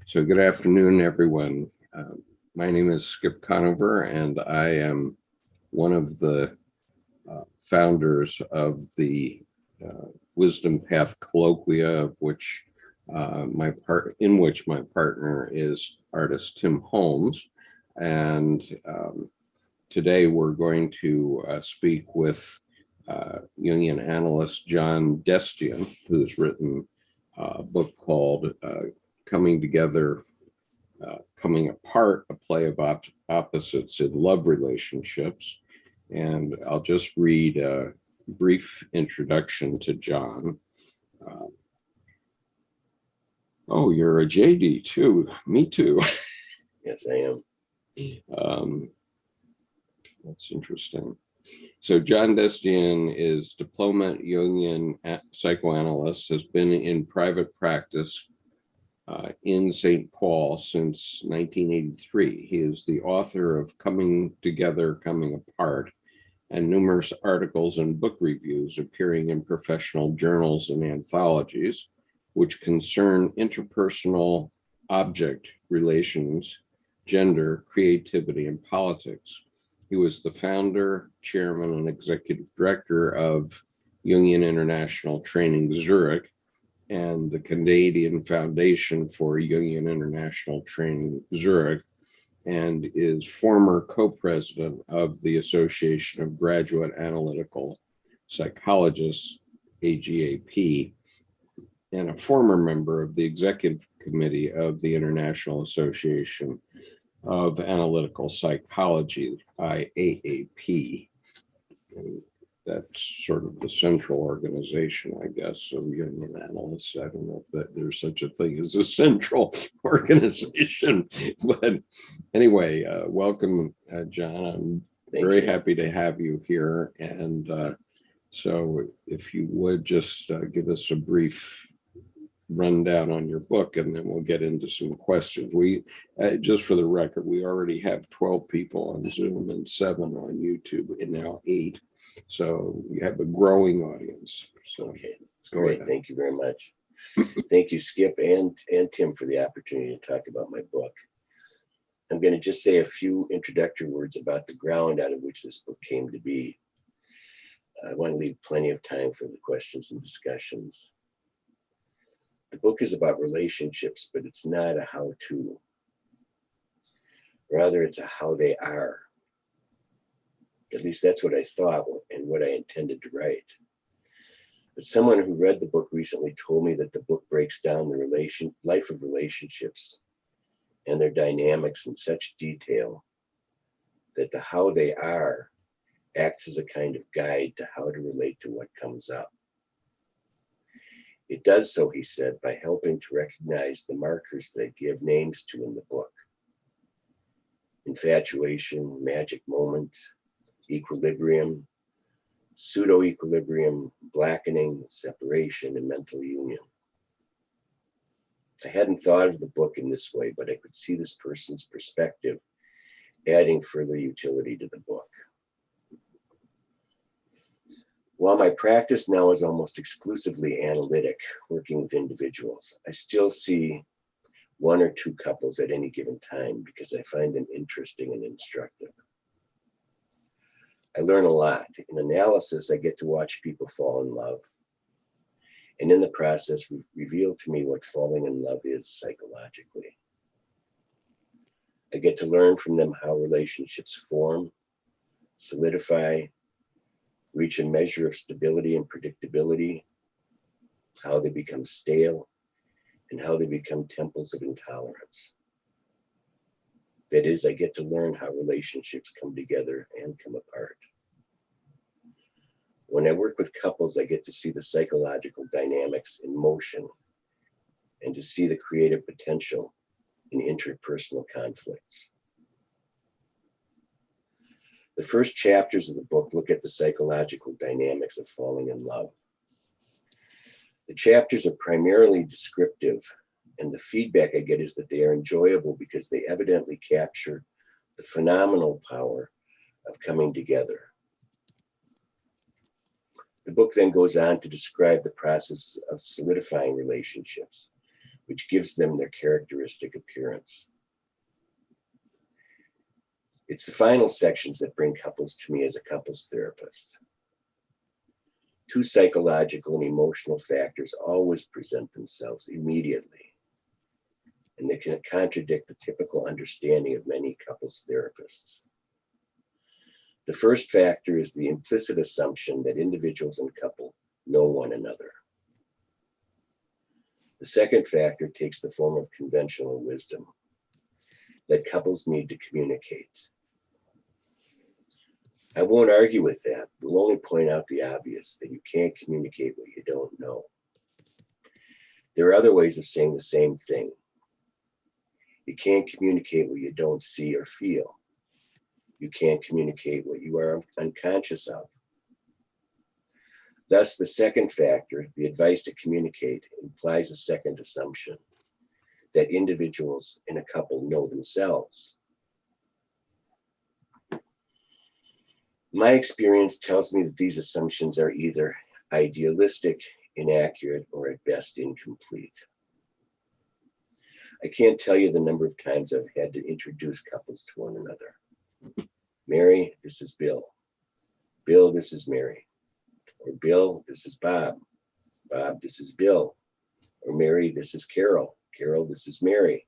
So good afternoon, everyone. My name is Skip Conover, and I am one of the founders of the Wisdom Path Colloquia, of which my partner is artist Tim Holmes. And today we're going to speak with Jungian analyst John Destin, who's written a book called Coming Together, Coming Apart, a play of opposites in love relationships. And I'll just read a brief introduction to John. Oh, you're a JD too. Me too. Yes, I am. That's interesting. So John Destin is diploma Jungian psychoanalyst, has been in private practice in St. Paul since 1983. He is the author of Coming Together, Coming Apart, and numerous articles and book reviews appearing in professional journals and anthologies, which concern interpersonal object relations, gender, creativity, and politics. He was the founder, chairman, and executive director of Jungian International Training Zurich and the Canadian Foundation for Jungian International Training Zurich, and is former co-president of the Association of Graduate Analytical Psychologists, AGAP, and a former member of the executive committee of the International Association of Analytical Psychology, IAAP. And that's sort of the central organization, I guess, of Jungian analysts. I don't know if that there's such a thing as a central organization, but anyway, welcome, John. I'm very happy to have you here. And so if you would just give us a brief rundown on your book, and then we'll get into some questions. We, just for the record, we already have 12 people on Zoom and 7 on YouTube, and now 8. So we have a growing audience. So okay, that's great. Thank you very much. Thank you, Skip and Tim, for the opportunity to talk about my book. I'm going to just say a few introductory words about the ground out of which this book came to be. I want to leave plenty of time for the questions and discussions. The book is about relationships, but it's not a how-to. Rather, it's a how they are. At least that's what I thought and what I intended to write. But someone who read the book recently told me that the book breaks down the life of relationships and their dynamics in such detail that the how they are acts as a kind of guide to how to relate to what comes up. It does so, he said, by helping to recognize the markers that I give names to in the book. Infatuation, magic moment, equilibrium, pseudo-equilibrium, blackening, separation, and mental union. I hadn't thought of the book in this way, but I could see this person's perspective adding further utility to the book. While my practice now is almost exclusively analytic, working with individuals, I still see 1 or 2 couples at any given time because I find them interesting and instructive. I learn a lot. In analysis, I get to watch people fall in love. And in the process, reveal to me what falling in love is psychologically. I get to learn from them how relationships form, solidify, reach a measure of stability and predictability, how they become stale, and how they become temples of intolerance. That is, I get to learn how relationships come together and come apart. When I work with couples, I get to see the psychological dynamics in motion and to see the creative potential in interpersonal conflicts. The first chapters of the book look at the psychological dynamics of falling in love. The chapters are primarily descriptive, and the feedback I get is that they are enjoyable because they evidently capture the phenomenal power of coming together. The book then goes on to describe the process of solidifying relationships, which gives them their characteristic appearance. It's the final sections that bring couples to me as a couples therapist. Two psychological and emotional factors always present themselves immediately, and they can contradict the typical understanding of many couples therapists. The first factor is the implicit assumption that individuals in a couple know one another. The second factor takes the form of conventional wisdom, that couples need to communicate. I won't argue with that. We'll only point out the obvious, that you can't communicate what you don't know. There are other ways of saying the same thing. You can't communicate what you don't see or feel. You can't communicate what you are unconscious of. Thus, the second factor, the advice to communicate, implies a second assumption, that individuals in a couple know themselves. My experience tells me that these assumptions are either idealistic, inaccurate, or at best incomplete. I can't tell you the number of times I've had to introduce couples to one another. Mary, this is Bill. Bill, this is Mary. Or Bill, this is Bob. Bob, this is Bill. Or Mary, this is Carol. Carol, this is Mary.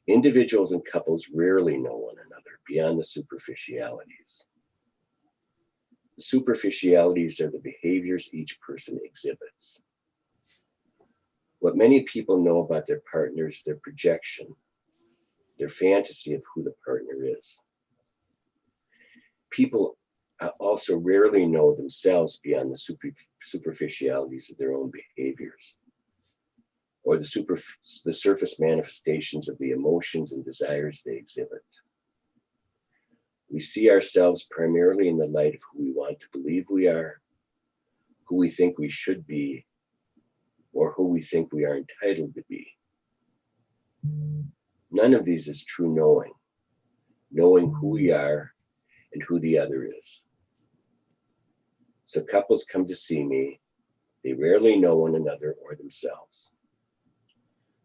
Individuals and couples rarely know one another beyond the superficialities. The superficialities are the behaviors each person exhibits. What many people know about their partners, their projection, their fantasy of who the partner is. People also rarely know themselves beyond the superficialities of their own behaviors, or the surface manifestations of the emotions and desires they exhibit. We see ourselves primarily in the light of who we want to believe we are, who we think we should be, or who we think we are entitled to be. None of these is true knowing who we are and who the other is. So couples come to see me. They rarely know one another or themselves.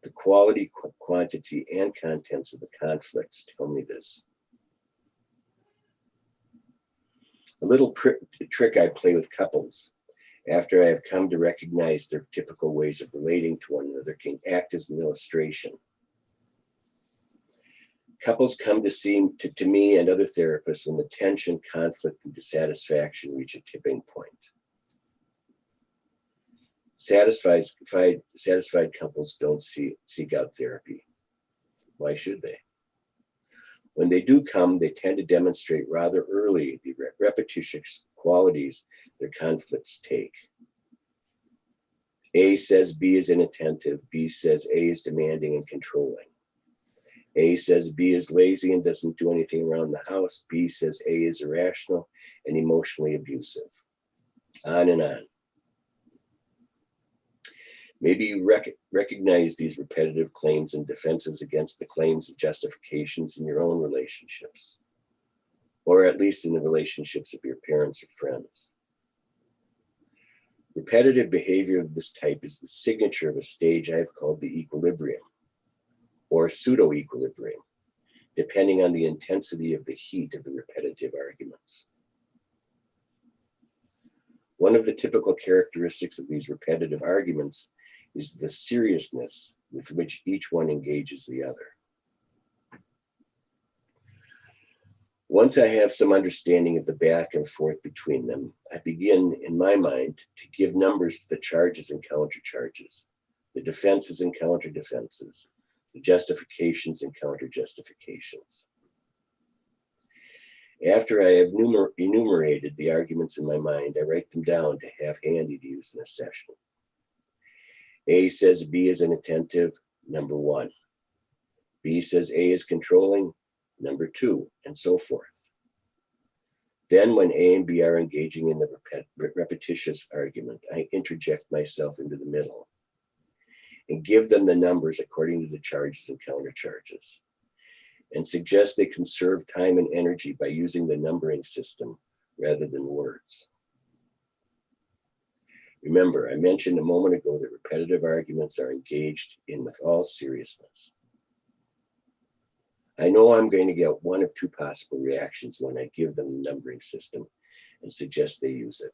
The quality, quantity, and contents of the conflicts tell me this. A little trick I play with couples after I have come to recognize their typical ways of relating to one another can act as an illustration. Couples come to me and other therapists when the tension, conflict, and dissatisfaction reach a tipping point. Satisfied couples don't seek out therapy. Why should they? When they do come, they tend to demonstrate rather early the repetitious qualities their conflicts take. A says B is inattentive. B says A is demanding and controlling. A says B is lazy and doesn't do anything around the house. B says A is irrational and emotionally abusive. On and on. Maybe you recognize these repetitive claims and defenses against the claims and justifications in your own relationships, or at least in the relationships of your parents or friends. Repetitive behavior of this type is the signature of a stage I've called the equilibrium, or pseudo-equilibrium, depending on the intensity of the heat of the repetitive arguments. One of the typical characteristics of these repetitive arguments is the seriousness with which each one engages the other. Once I have some understanding of the back and forth between them, I begin, in my mind, to give numbers to the charges and countercharges, the defenses and counter-defenses, the justifications and counter-justifications. After I have enumerated the arguments in my mind, I write them down to have handy to use in a session. A says B is inattentive, number 1. B says A is controlling, number 2, and so forth. Then when A and B are engaging in the repetitious argument, I interject myself into the middle and give them the numbers according to the charges and countercharges, and suggest they conserve time and energy by using the numbering system rather than words. Remember, I mentioned a moment ago that repetitive arguments are engaged in with all seriousness. I know I'm going to get one of two possible reactions when I give them the numbering system and suggest they use it.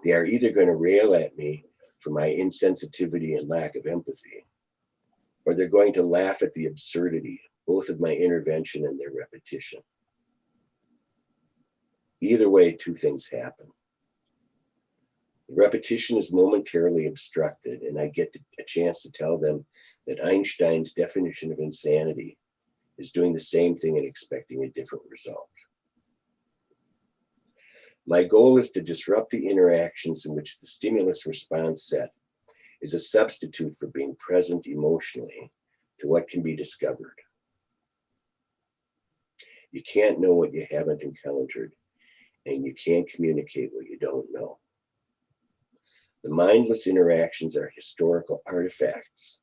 They are either going to rail at me for my insensitivity and lack of empathy, or they're going to laugh at the absurdity, both of my intervention and their repetition. Either way, two things happen. The repetition is momentarily obstructed, and I get a chance to tell them that Einstein's definition of insanity is doing the same thing and expecting a different result. My goal is to disrupt the interactions in which the stimulus response set is a substitute for being present emotionally to what can be discovered. You can't know what you haven't encountered, and you can't communicate what you don't know. The mindless interactions are historical artifacts,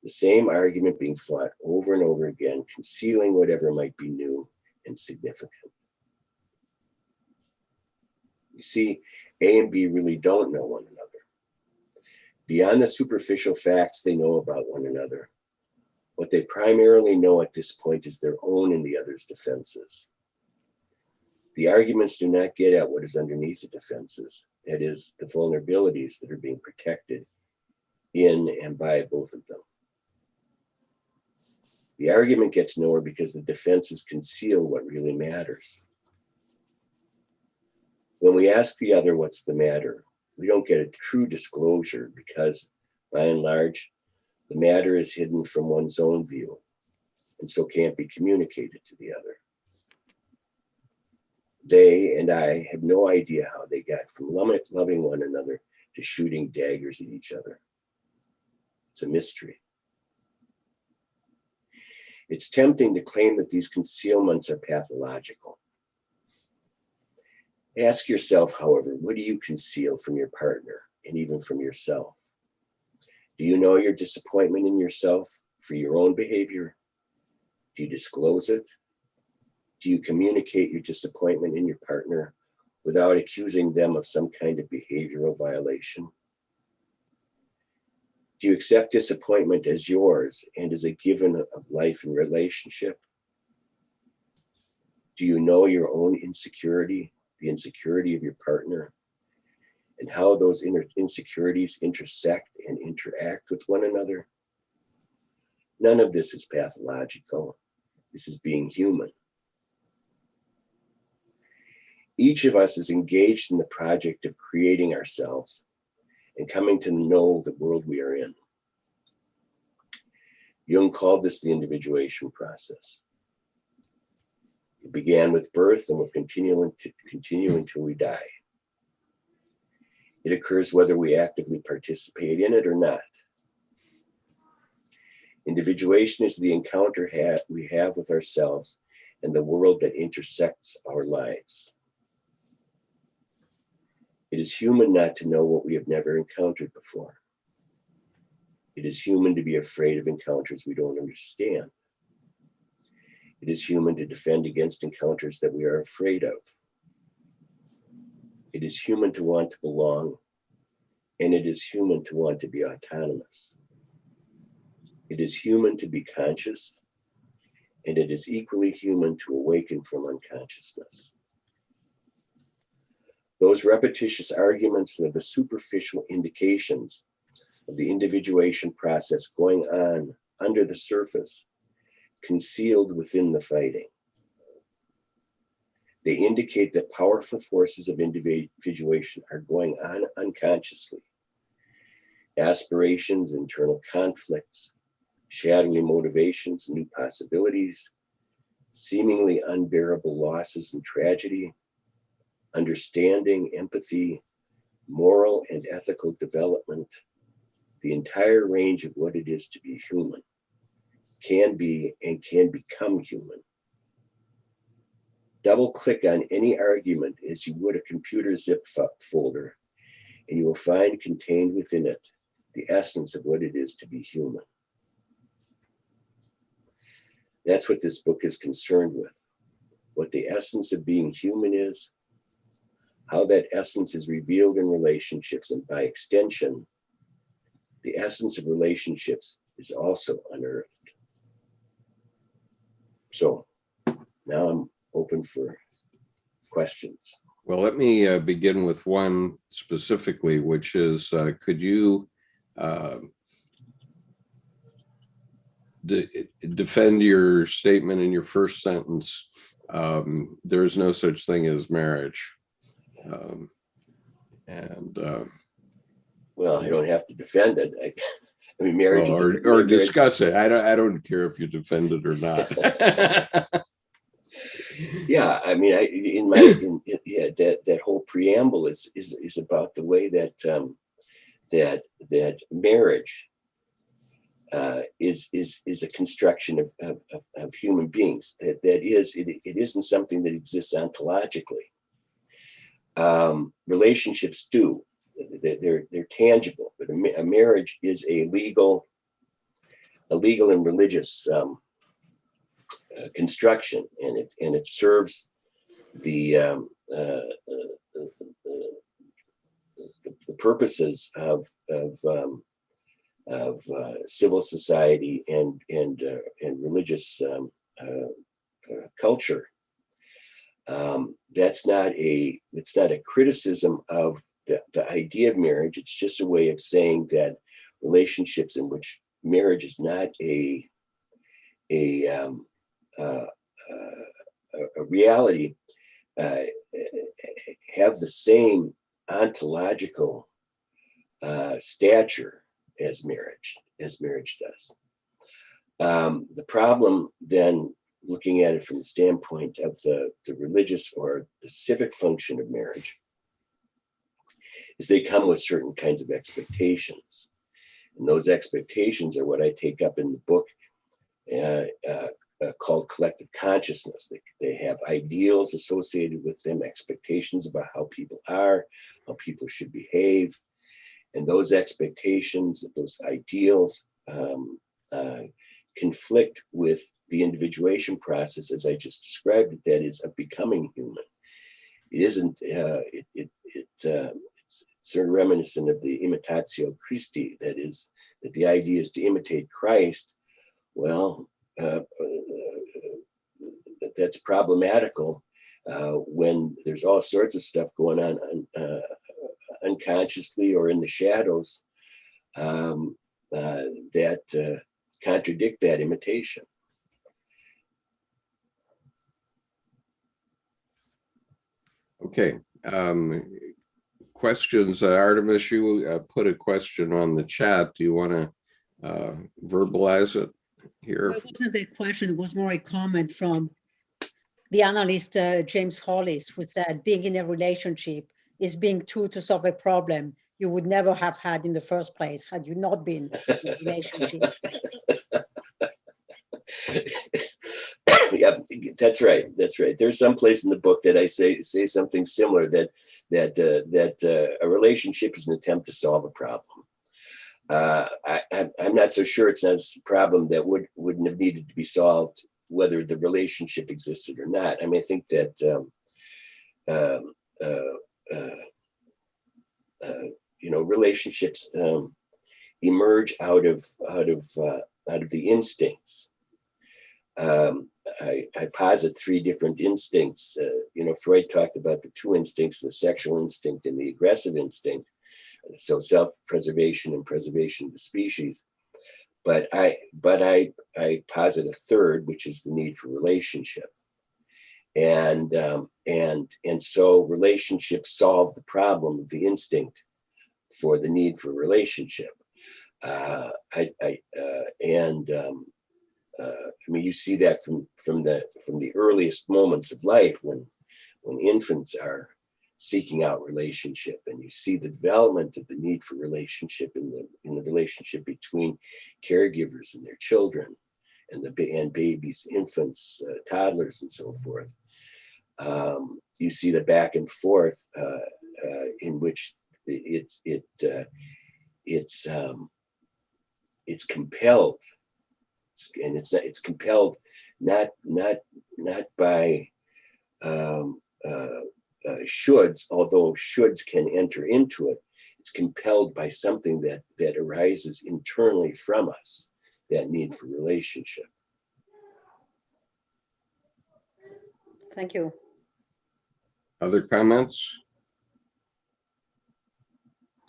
the same argument being fought over and over again, concealing whatever might be new and significant. You see, A and B really don't know one another. Beyond the superficial facts they know about one another, what they primarily know at this point is their own and the other's defenses. The arguments do not get at what is underneath the defenses, that is, the vulnerabilities that are being protected in and by both of them. The argument gets nowhere because the defenses conceal what really matters. When we ask the other what's the matter, we don't get a true disclosure because, by and large, the matter is hidden from one's own view and so can't be communicated to the other. They and I have no idea how they got from loving one another to shooting daggers at each other. It's a mystery. It's tempting to claim that these concealments are pathological. Ask yourself, however, what do you conceal from your partner and even from yourself? Do you know your disappointment in yourself for your own behavior? Do you disclose it? Do you communicate your disappointment in your partner without accusing them of some kind of behavioral violation? Do you accept disappointment as yours and as a given of life and relationship? Do you know your own insecurity, the insecurity of your partner, and how those insecurities intersect and interact with one another? None of this is pathological. This is being human. Each of us is engaged in the project of creating ourselves and coming to know the world we are in. Jung called this the individuation process. It began with birth and will continue until we die. It occurs whether we actively participate in it or not. Individuation is the encounter we have with ourselves and the world that intersects our lives. It is human not to know what we have never encountered before. It is human to be afraid of encounters we don't understand. It is human to defend against encounters that we are afraid of. It is human to want to belong, and it is human to want to be autonomous. It is human to be conscious, and it is equally human to awaken from unconsciousness. Those repetitious arguments are the superficial indications of the individuation process going on under the surface, concealed within the fighting. They indicate that powerful forces of individuation are going on unconsciously. Aspirations, internal conflicts, shadowy motivations, new possibilities, seemingly unbearable losses and tragedy, understanding, empathy, moral and ethical development, the entire range of what it is to be human, can be and can become human. Double click on any argument as you would a computer zip folder, and you will find contained within it the essence of what it is to be human. That's what this book is concerned with, what the essence of being human is, how that essence is revealed in relationships, and by extension, the essence of relationships is also unearthed. So now I'm open for questions. Well, let me begin with one specifically, which is, could you defend your statement in your first sentence? There is no such thing as marriage. Well, I don't have to defend it. I mean, marriage or discuss it. I don't care if you defend it or not. Yeah, I mean, that whole preamble is about the way that that marriage is a construction of human beings. That is, it isn't something that exists ontologically. Relationships do. They're tangible, but a marriage is a legal and religious construction, and it serves the purposes of civil society and religious culture. It's not a criticism of the idea of marriage. It's just a way of saying that relationships in which marriage is not a reality have the same ontological stature as marriage does. The problem then, looking at it from the standpoint of the religious or the civic function of marriage, is they come with certain kinds of expectations. And those expectations are what I take up in the book called collective consciousness. They have ideals associated with them, expectations about how people are, how people should behave. And those expectations, those ideals conflict with the individuation process, as I just described it, that is of becoming human. It isn't, it's sort of reminiscent of the imitatio Christi, that is, that the idea is to imitate Christ. Well, that's problematical when there's all sorts of stuff going on unconsciously or in the shadows that contradict that imitation. Okay. Questions. Artemis, you put a question on the chat. Do you want to verbalize it here? It wasn't a question. It was more a comment from the analyst James Hollis, who said being in a relationship is being true to solve a problem you would never have had in the first place had you not been in a relationship. Yeah, that's right. There's some place in the book that I say something similar, that a relationship is an attempt to solve a problem. I'm not so sure it's not a problem that wouldn't have needed to be solved whether the relationship existed or not. I mean, I think that relationships emerge out of the instincts. I posit three different instincts. Freud talked about the two instincts: the sexual instinct and the aggressive instinct. So self-preservation and preservation of the species. But I posit a third, which is the need for relationship. And so relationships solve the problem of the instinct for the need for relationship. I mean, you see that from the earliest moments of life when infants are seeking out relationship, and you see the development of the need for relationship in the relationship between caregivers and their children, and babies, infants, toddlers, and so forth. You see the back and forth in which it's compelled. And it's compelled not by shoulds, although shoulds can enter into it, it's compelled by something that arises internally from us, that need for relationship. Thank you. Other comments?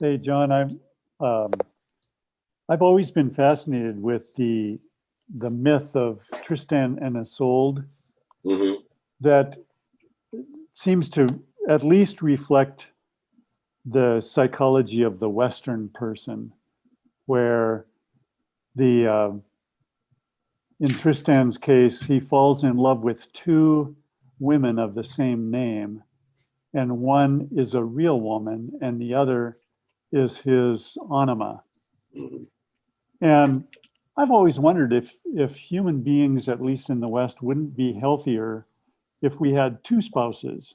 Hey, John, I've always been fascinated with the myth of Tristan and Isolde, that seems to at least reflect the psychology of the Western person, where in Tristan's case, he falls in love with two women of the same name, and one is a real woman and the other is his anima. And I've always wondered if human beings, at least in the West, wouldn't be healthier if we had two spouses.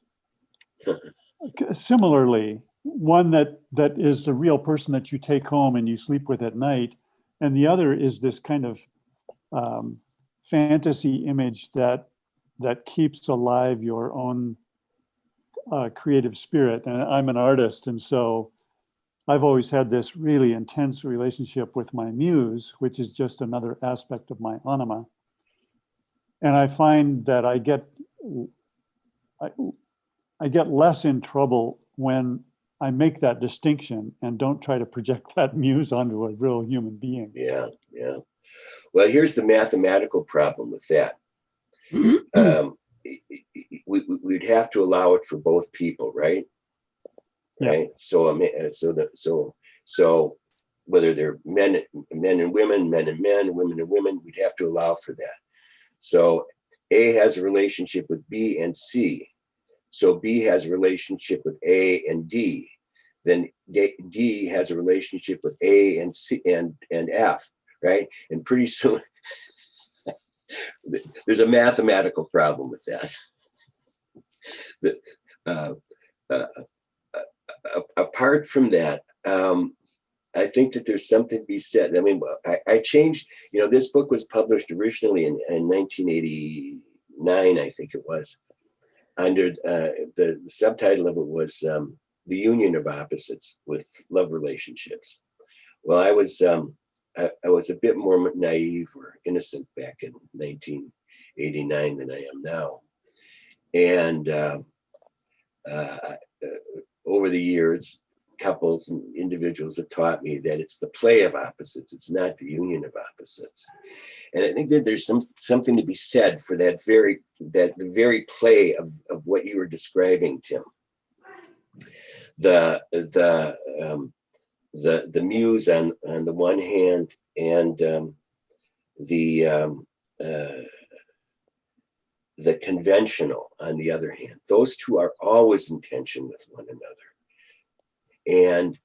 Similarly, one that is the real person that you take home and you sleep with at night, and the other is this kind of fantasy image that keeps alive your own creative spirit. And I'm an artist, and so I've always had this really intense relationship with my muse, which is just another aspect of my anima. And I find that I get less in trouble when I make that distinction and don't try to project that muse onto a real human being. Yeah. Well, here's the mathematical problem with that. We'd have to allow it for both people, right? Yeah. Right. So whether they're men and women, men and men, women and women, we'd have to allow for that. So A has a relationship with B and C. So B has a relationship with A and D. Then D has a relationship with A and C and F, right? And pretty soon there's a mathematical problem with that. Apart from that, I think that there's something to be said. I mean, I changed, this book was published originally in 1989, I think it was. Under the subtitle of it was The Union of Opposites with Love Relationships. Well, I was a bit more naive or innocent back in 1989 than I am now. And over the years, couples and individuals have taught me that it's the play of opposites, it's not the union of opposites. And I think that there's something to be said for the very play of what you were describing, Tim. The muse on the one hand, and the conventional on the other hand. Those two are always in tension with one another. And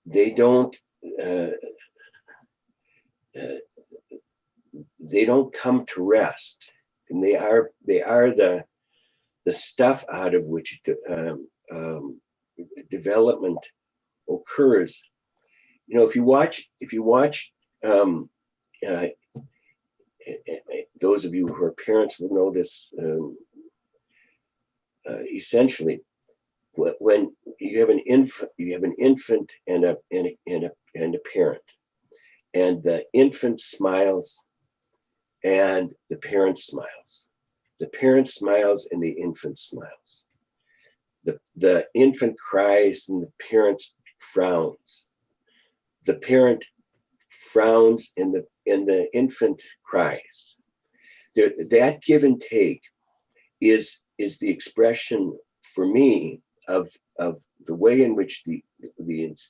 they don't come to rest, and they are the stuff out of which development occurs. If you watch those of you who are parents will know this. Essentially, when you have an infant and a parent, and the infant smiles and the parent smiles. The parent smiles and the infant smiles. The infant cries and the parent frowns. The parent frowns and the infant cries. That give and take is the expression for me of the way in which the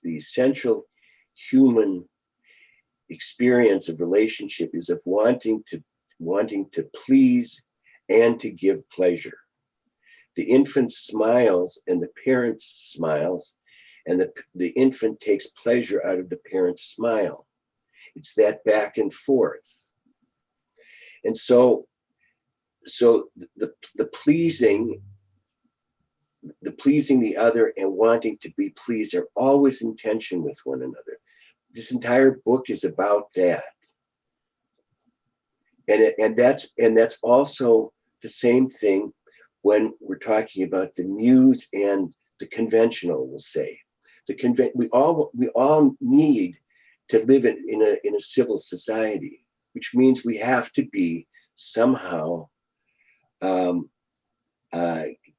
essential human experience of relationship is of wanting to please and to give pleasure. The infant smiles and the parent smiles, and the infant takes pleasure out of the parent's smile. It's that back and forth. And so the pleasing the other and wanting to be pleased are always in tension with one another. This entire book is about that. And that's also the same thing when we're talking about the muse and the conventional, we'll say. We all need to live in a civil society, which means we have to be somehow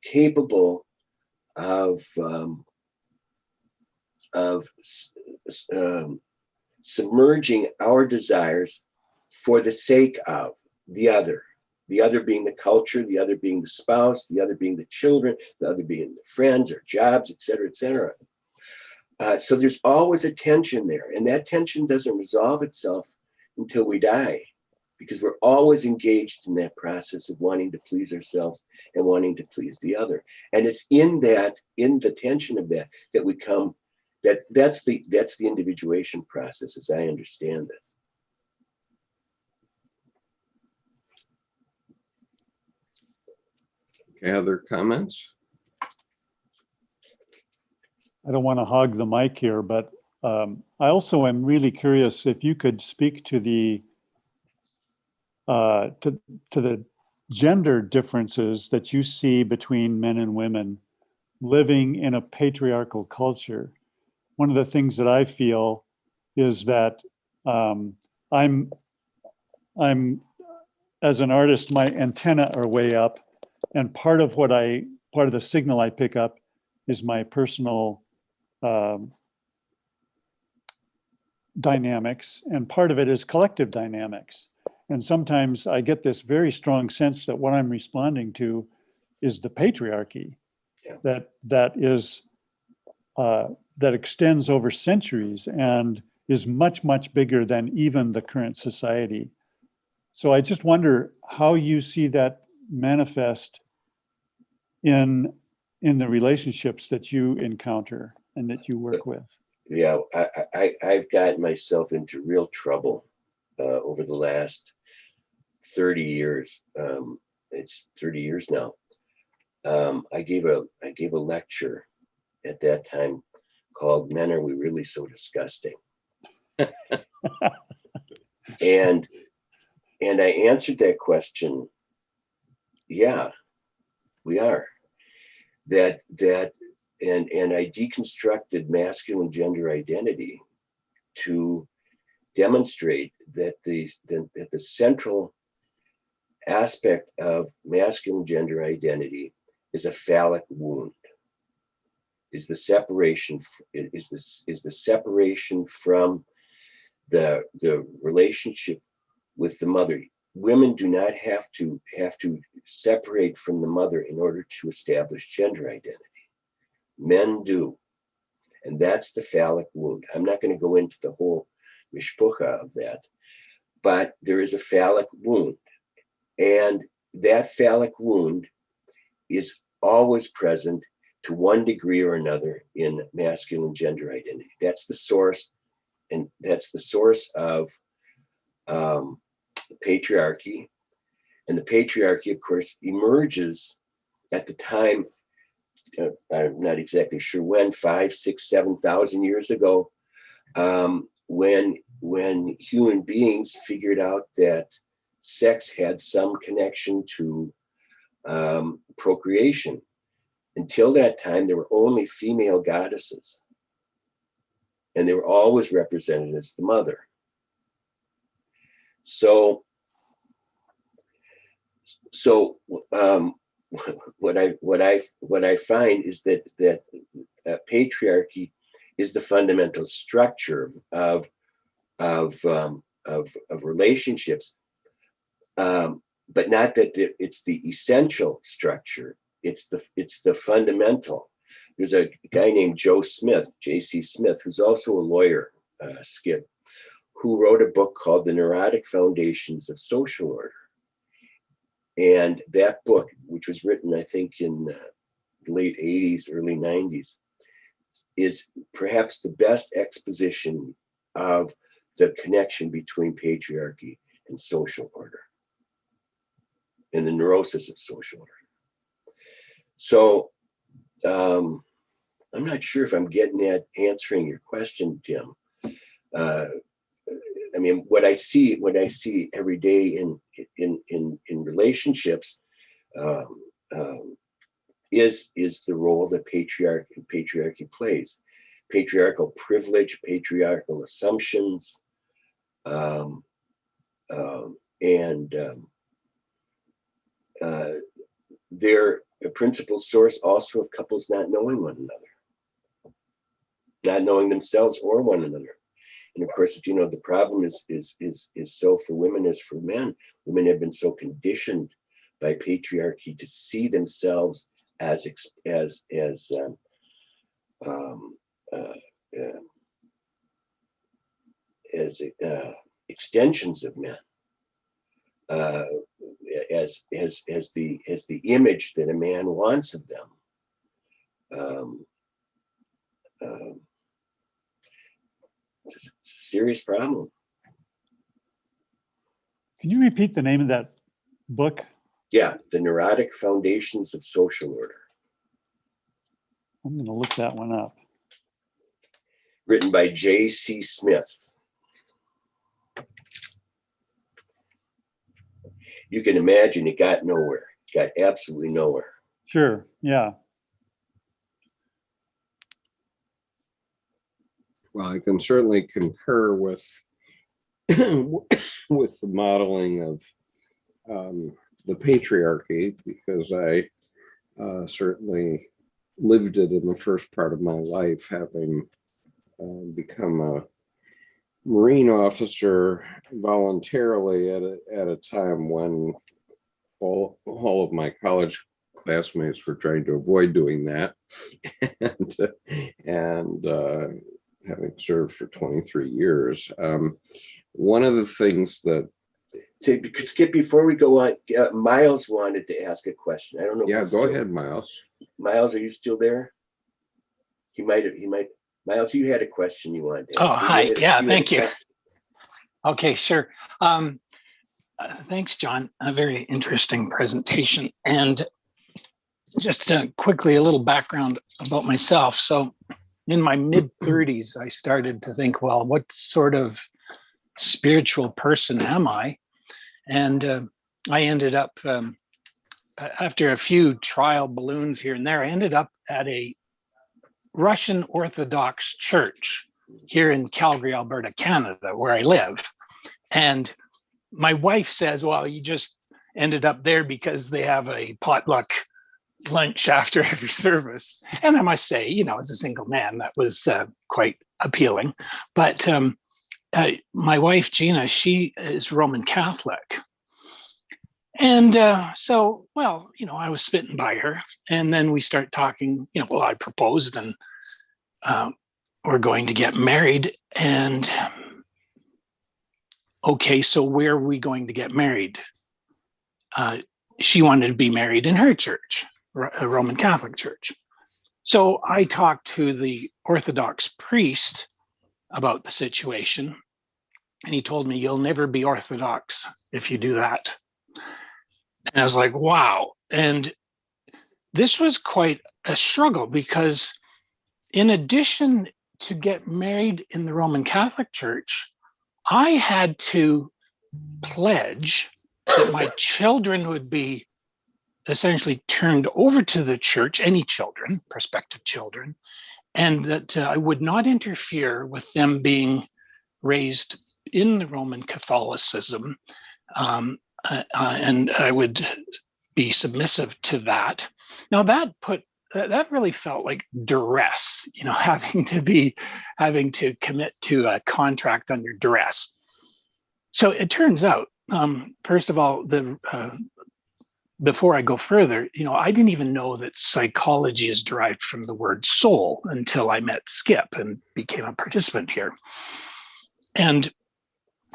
capable of submerging our desires for the sake of the other being the culture, the other being the spouse, the other being the children, the other being the friends or jobs, et cetera, et cetera. So there's always a tension there, and that tension doesn't resolve itself until we die, because we're always engaged in that process of wanting to please ourselves and wanting to please the other. And it's in the tension of that we come, that's the individuation process, as I understand it. Okay, other comments? I don't want to hog the mic here, but I also am really curious if you could speak to the to the gender differences that you see between men and women living in a patriarchal culture. One of the things that I feel is that I'm as an artist, my antenna are way up, and part of the signal I pick up is my personal dynamics, and part of it is collective dynamics. And sometimes I get this very strong sense that what I'm responding to is the patriarchy. Yeah. that extends over centuries and is much, much bigger than even the current society. So I just wonder how you see that manifest in the relationships that you encounter and that you work with. Yeah, I've gotten myself into real trouble over the last 30 years. It's 30 years now. I gave a lecture at that time called "Men, Are We Really So Disgusting?" and I answered that question. Yeah, we are. And I deconstructed masculine gender identity to demonstrate that the central aspect of masculine gender identity is a phallic wound. Is the separation from the relationship with the mother. Women do not have to separate from the mother in order to establish gender identity. Men do. And that's the phallic wound. I'm not going to go into the whole mishpucha of that, but there is a phallic wound. And that phallic wound is always present to one degree or another in masculine gender identity. That's the source, and that's the source of patriarchy. And the patriarchy, of course, emerges at the time, I'm not exactly sure when, 5,000, 6,000, 7,000 years ago, when human beings figured out that sex had some connection to procreation. Until that time, there were only female goddesses, and they were always represented as the mother. So what I find is that patriarchy is the fundamental structure of relationships, but not that it's the essential structure. It's the fundamental. There's a guy named Joe Smith, J.C. Smith, who's also a lawyer, Skip, who wrote a book called The Neurotic Foundations of Social Order. And that book, which was written, I think, in the late 80s, early 90s, is perhaps the best exposition of the connection between patriarchy and social order and the neurosis of social order. So I'm not sure if I'm getting at answering your question, Tim. I mean, what I see every day in relationships is the role that patriarchy plays. Patriarchal privilege, patriarchal assumptions, they're a principal source also of couples not knowing one another, not knowing themselves or one another. And of course, you know, the problem is so for women as for men. Women have been so conditioned by patriarchy to see themselves as extensions of men, as the image that a man wants of them. It's a serious problem. Can you repeat the name of that book? Yeah, The Neurotic Foundations of Social Order. I'm going to look that one up. Written by J.C. Smith. You can imagine it got nowhere. It got absolutely nowhere. Sure, yeah. Well, I can certainly concur with with the modeling of the patriarchy, because I certainly lived it in the first part of my life, having become a Marine officer voluntarily at a time when all of my college classmates were trying to avoid doing that, and having served for 23 years. One of the things that... So, Skip, before we go on, Miles wanted to ask a question. I don't know. Yeah, go ahead, Miles. Miles, are you still there? He might. Miles, you had a question you wanted to ask. Oh, hi. Yeah, thank you. Okay, sure. Thanks, John. A very interesting presentation. And just quickly, a little background about myself. So in my mid-30s, I started to think, well, what sort of spiritual person am I? And I ended up, after a few trial balloons here and there, I ended up at a Russian Orthodox church here in Calgary, Alberta, Canada, where I live. And my wife says, well, you just ended up there because they have a potluck lunch after every service. And I must say, you know, as a single man, that was quite appealing. But my wife, Gina, she is Roman Catholic. And so, well, you know, I was smitten by her. And then we start talking, you know, well, I proposed and we're going to get married. And okay, so where are we going to get married? She wanted to be married in her church, a Roman Catholic church. So I talked to the Orthodox priest about the situation. And he told me, you'll never be Orthodox if you do that. And I was like, wow. And this was quite a struggle, because in addition to get married in the Roman Catholic Church, I had to pledge that my children would be essentially turned over to the church, any children, prospective children, and that I would not interfere with them being raised in the Roman Catholicism, and I would be submissive to that. Now that really felt like duress, you know, having to commit to a contract under duress. So it turns out, first of all, before I go further, you know, I didn't even know that psychology is derived from the word soul until I met Skip and became a participant here. And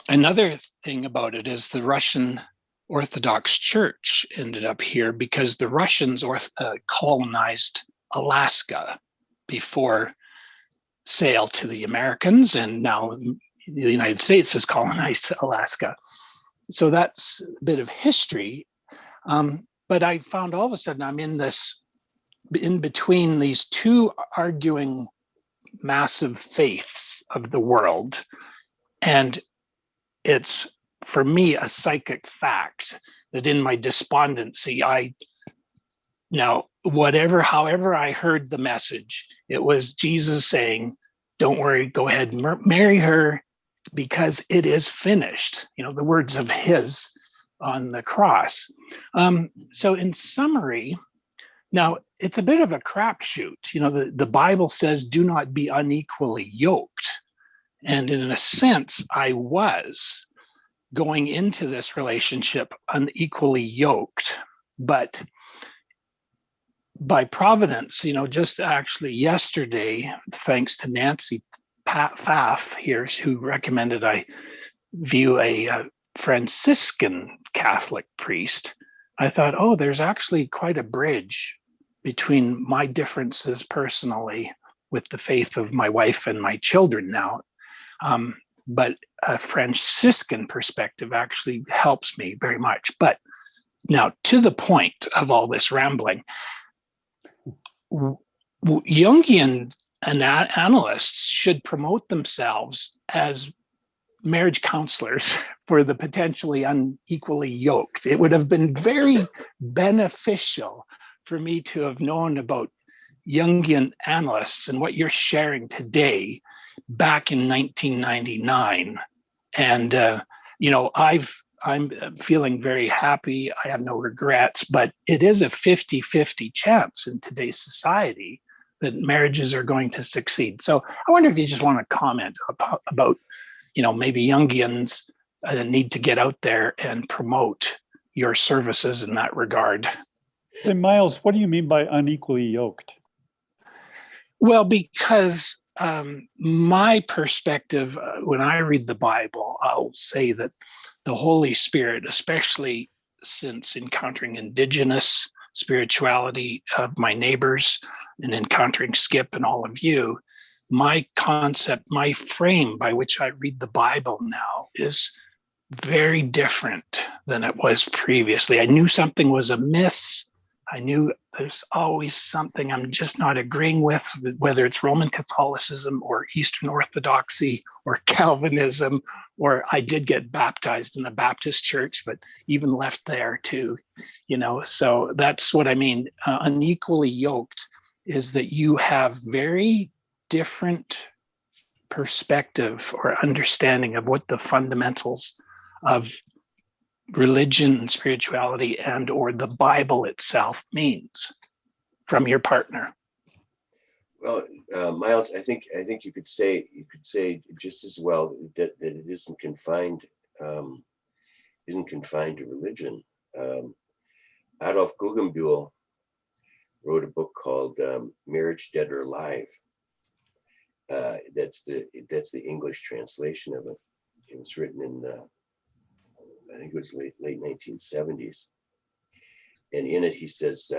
another thing about it is the Russian Orthodox Church ended up here because the Russians colonized Alaska before sale to the Americans, and now the United States has colonized Alaska. So that's a bit of history. But I found all of a sudden I'm in between these two arguing massive faiths of the world. And it's, for me, a psychic fact that in my despondency, I Now, however I heard the message, it was Jesus saying, don't worry, go ahead and marry her because it is finished. The words of his on the cross. So in summary, now it's a bit of a crapshoot. The Bible says, do not be unequally yoked. And in a sense, I was going into this relationship unequally yoked, but by providence, just actually yesterday, thanks to Nancy Pfaff here, who recommended I view a Franciscan Catholic priest, I thought, oh, there's actually quite a bridge between my differences personally with the faith of my wife and my children now. But a Franciscan perspective actually helps me very much. But now, to the point of all this rambling, Jungian analysts should promote themselves as marriage counselors for the potentially unequally yoked. It would have been very beneficial for me to have known about Jungian analysts and what you're sharing today back in 1999. And, I'm feeling very happy. I have no regrets, but it is a 50-50 chance in today's society that marriages are going to succeed. So I wonder if you just want to comment about, maybe Jungians need to get out there and promote your services in that regard. Hey, Miles, what do you mean by unequally yoked? Well, because my perspective, when I read the Bible, I'll say that the Holy Spirit, especially since encountering indigenous spirituality of my neighbors and encountering Skip and all of you, my concept, my frame by which I read the Bible now is very different than it was previously. I knew something was amiss. I knew there's always something I'm just not agreeing with, whether it's Roman Catholicism or Eastern Orthodoxy or Calvinism, or I did get baptized in a Baptist church, but even left there too, so that's what I mean. Unequally yoked is that you have very different perspective or understanding of what the fundamentals of religion and spirituality and or the Bible itself means from your partner. Well, Miles, I think you could say just as well that it isn't confined to religion. Adolf Guggenbuhl wrote a book called Marriage, Dead or Alive. That's the English translation of it. It was written in I think it was late 1970s, and in it he says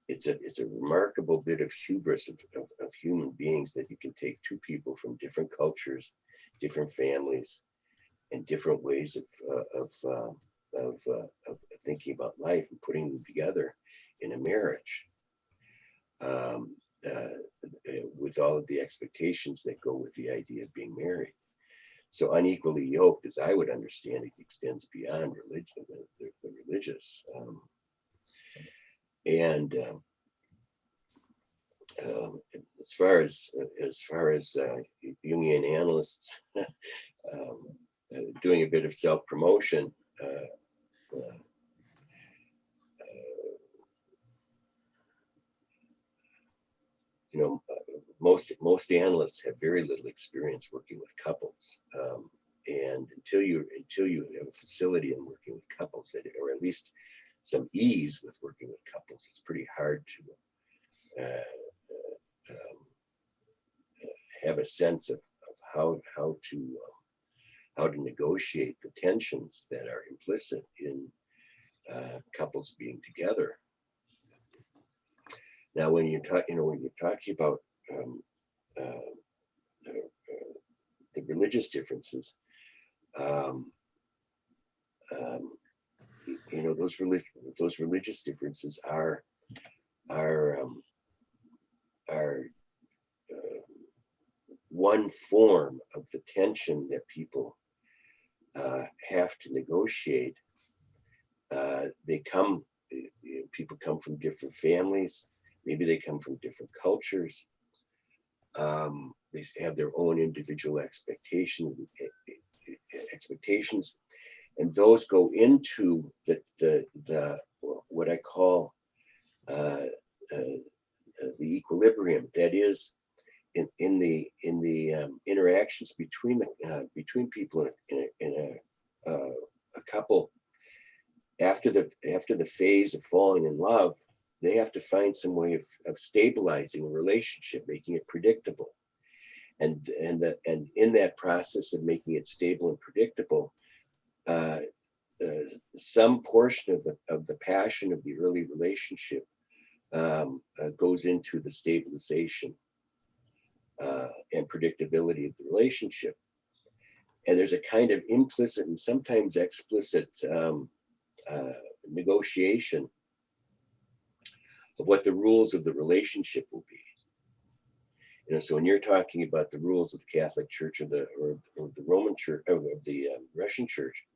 it's a remarkable bit of hubris of human beings that you can take two people from different cultures, different families, and different ways of thinking about life and putting them together in a marriage. With all of the expectations that go with the idea of being married. So unequally yoked, as I would understand it, extends beyond religion, the religious. As far as Jungian analysts doing a bit of self-promotion, most analysts have very little experience working with couples, and until you have a facility in working with couples, or at least some ease with working with couples, it's pretty hard to have a sense of how to negotiate the tensions that are implicit in couples being together. Now, when you're talking about the religious differences, those religious differences are one form of the tension that people have to negotiate People come from different families. Maybe they come from different cultures. They have their own individual expectations, and those go into the what I call the equilibrium. That is, in the interactions between people in a couple. After the phase of falling in love, they have to find some way of stabilizing a relationship, making it predictable. And in that process of making it stable and predictable, some portion of the passion of the early relationship goes into the stabilization and predictability of the relationship. And there's a kind of implicit and sometimes explicit negotiation of what the rules of the relationship will be. So when you're talking about the rules of the Catholic Church or the Roman Church or the Russian Church,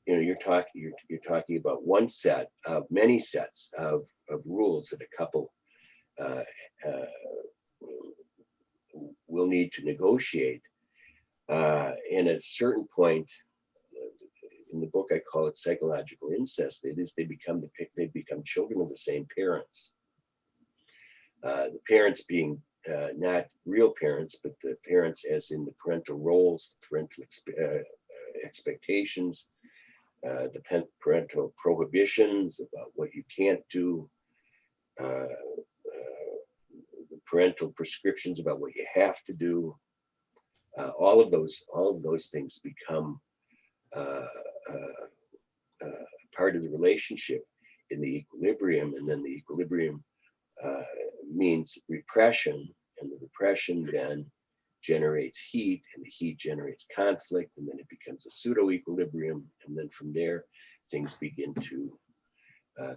you're talking about one set of many sets of rules that a couple will need to negotiate. And at a certain point, in the book I call it psychological incest. It is they become children of the same parents. The parents being not real parents, but the parents as in the parental roles, parental expectations, the parental prohibitions about what you can't do, the parental prescriptions about what you have to do. All of those things become part of the relationship in the equilibrium, and then the equilibrium means repression, and the repression then generates heat, and the heat generates conflict, and then it becomes a pseudo equilibrium, and then from there things begin to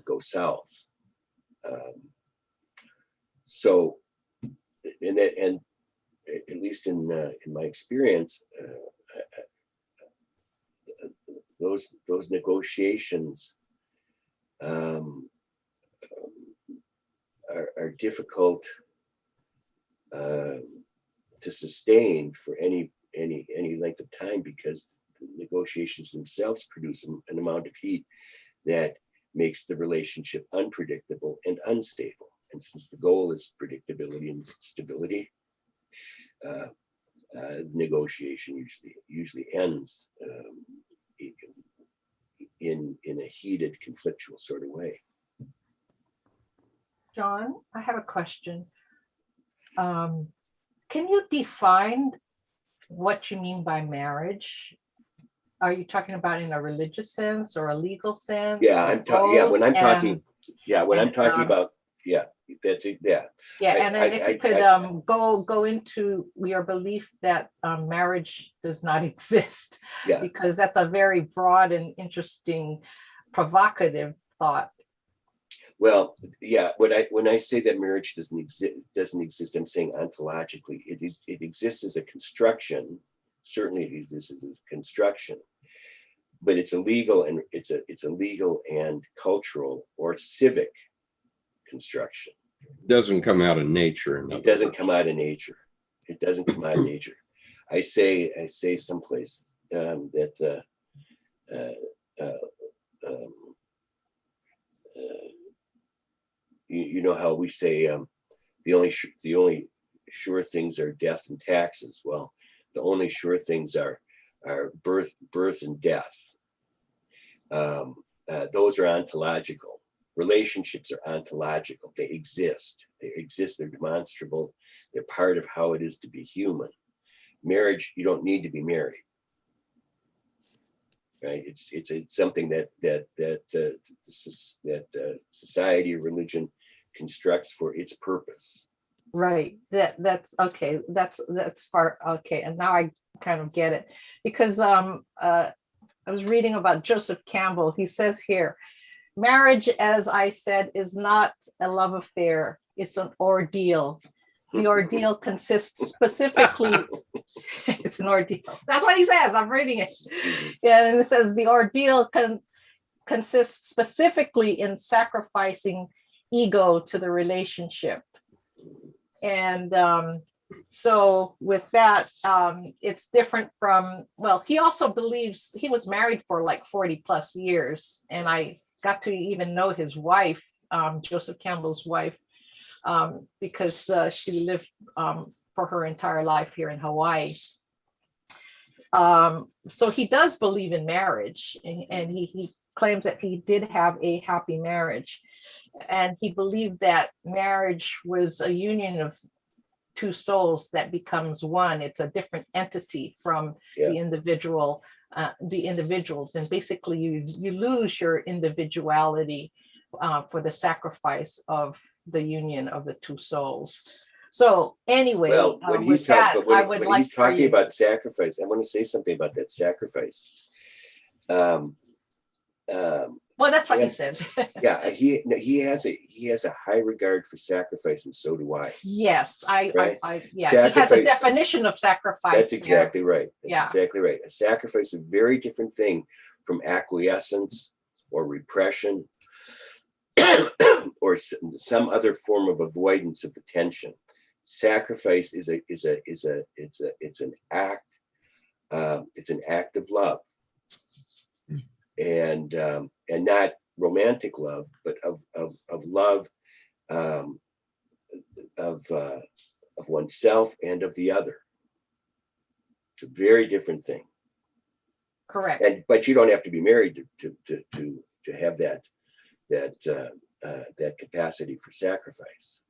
go south. So, and at least in my experience, those negotiations are difficult to sustain for any length of time, because the negotiations themselves produce an amount of heat that makes the relationship unpredictable and unstable. And since the goal is predictability and stability, negotiation usually ends in a heated, conflictual sort of way. John, I have a question. Can you define what you mean by marriage? Are you talking about in a religious sense or a legal sense? Yeah, I'm talking. Yeah, when I'm talking. Yeah, when I'm talking about. Yeah, that's it. Yeah. Yeah, and then if you could go into your belief that marriage does not exist, yeah, because that's a very broad and interesting, provocative thought. Well, yeah. When I say that marriage doesn't exist, I'm saying ontologically it exists as a construction. Certainly, it exists as a construction, but it's a legal and cultural or civic construction. It doesn't come out of nature. It doesn't come out of nature. It doesn't come out of nature. I say someplace that you know how we say the only sure things are death and taxes. Well, the only sure things are birth and death. Those are ontological. Relationships are ontological. They exist. They're demonstrable. They're part of how it is to be human. Marriage, you don't need to be married, right? It's something that society or religion constructs for its purpose. Right. That's okay. That's far okay. And now I kind of get it, because I was reading about Joseph Campbell. He says here, marriage, as I said, is not a love affair. It's an ordeal. The ordeal consists specifically It's an ordeal. That's what he says. I'm reading it. Yeah, and it says the ordeal consists specifically in sacrificing ego to the relationship. And so with that, it's different from, well, he also believes he was married for like 40 plus years. And I got to even know his wife, Joseph Campbell's wife, because she lived for her entire life here in Hawaii. So he does believe in marriage, and he claims that he did have a happy marriage. And he believed that marriage was a union of two souls that becomes one. It's a different entity from the individuals. And basically you lose your individuality for the sacrifice of the union of the two souls. So anyway, Well, when he's talking about sacrifice, I want to say something about that sacrifice. Well, that's what he said. Yeah, he has a high regard for sacrifice, and so do I. Yes, Right? He has a definition of sacrifice. That's exactly right. Yeah. Exactly right. A sacrifice is a very different thing from acquiescence or repression or some other form of avoidance of the tension. Sacrifice is an act. It's an act of love. And not romantic love, but of love of oneself and of the other. It's a very different thing. Correct. But you don't have to be married to have that capacity for sacrifice.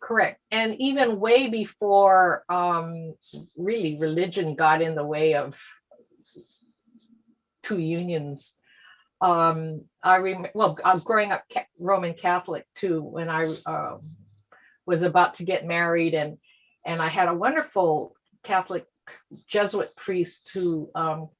Correct. And even way before really religion got in the way of two unions. I remember, well, I'm growing up Roman Catholic too, when I was about to get married, and I had a wonderful Catholic Jesuit priest who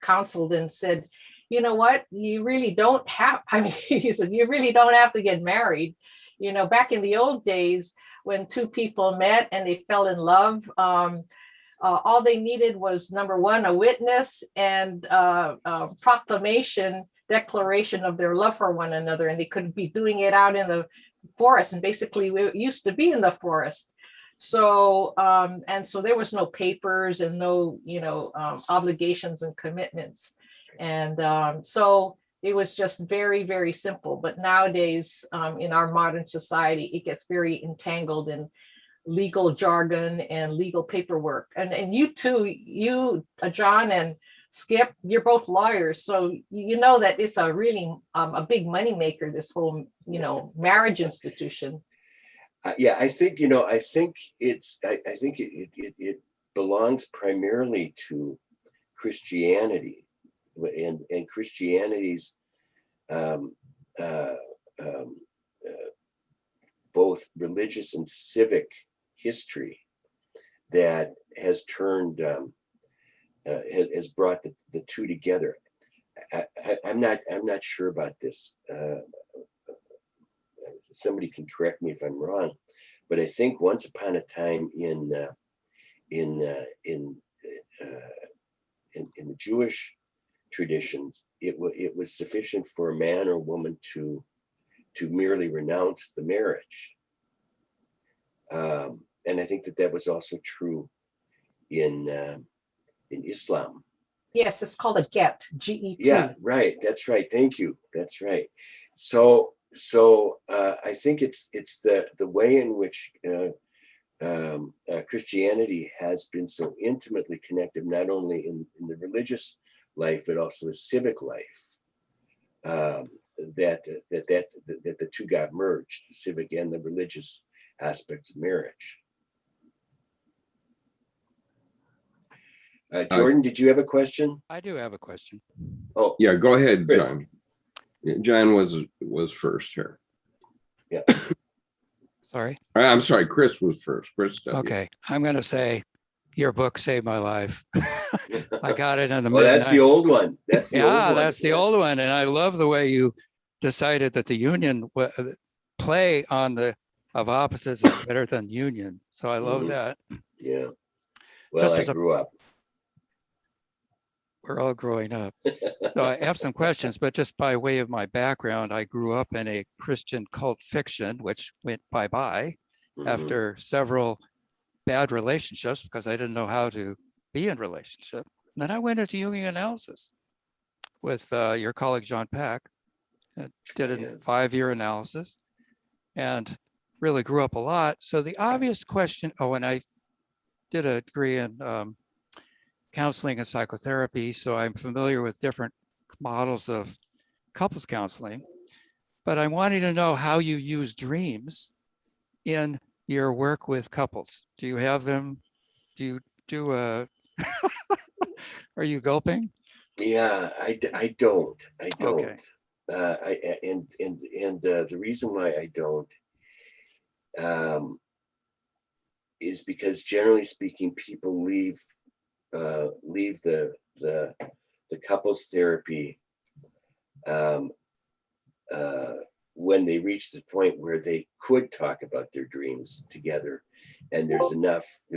counseled and said, you know what, you really don't have, he said, you really don't have to get married. You know, back in the old days, when two people met and they fell in love, all they needed was, number one, a witness and a declaration of their love for one another. And they could be doing it out in the forest. And basically, we used to be in the forest. So, and so there was no papers and no, obligations and commitments. And so it was just very, very simple. But nowadays, in our modern society, it gets very entangled in legal jargon and legal paperwork. And you too, John and Skip, you're both lawyers, so you know that it's a really a big money maker, this whole marriage institution. Yeah, I think it belongs primarily to Christianity and Christianity's both religious and civic history that has turned has brought the two together. I'm not sure about this. Somebody can correct me if I'm wrong, but I think once upon a time in the Jewish traditions, it was sufficient for a man or woman to merely renounce the marriage. And I think that was also true in Islam. Yes, it's called a get, G-E-T. Yeah, right. That's right. Thank you. That's right. So I think it's the way in which Christianity has been so intimately connected, not only in the religious life but also the civic life, that the two got merged, the civic and the religious aspects of marriage. Jordan, did you have a question? I do have a question. Oh, Yeah, go ahead, Chris. John. John was first here. Yeah. Sorry. I'm sorry, Chris was first. Chris. Okay. I'm going to say your book saved my life. I got it in the Well, that's the old one. That's the old one. That's the old one. And I love the way you decided that the union play on the of opposites is better than union. So I love that. Yeah. Well, just I as a, grew up. we're all growing up. So I have some questions, but just by way of my background, I grew up in a Christian cult fiction, which went bye-bye Mhm. after several bad relationships because I didn't know how to be in relationship. And then I went into Jungian analysis with your colleague, John Peck, did a Yeah. 5-year analysis and really grew up a lot. So the obvious question, oh, and I did a degree in counseling and psychotherapy, so I'm familiar with different models of couples counseling, but I'm wanting to know how you use dreams in your work with couples. Do you have them? Do you do a, are you gulping? Yeah, I don't. Okay. The reason why I don't is because generally speaking, people leave the couples therapy when they reach the point where they could talk about their dreams together, and there's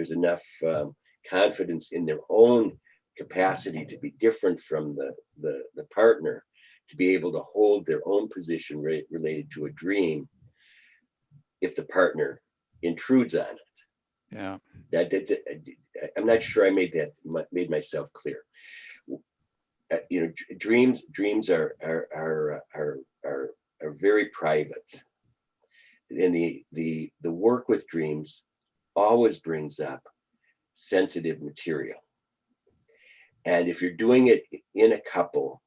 enough confidence in their own capacity to be different from the partner, to be able to hold their own position related to a dream if the partner intrudes on it. Yeah. I'm not sure I made myself clear. Dreams are very private, and the work with dreams always brings up sensitive material. And if you're doing it in a couple,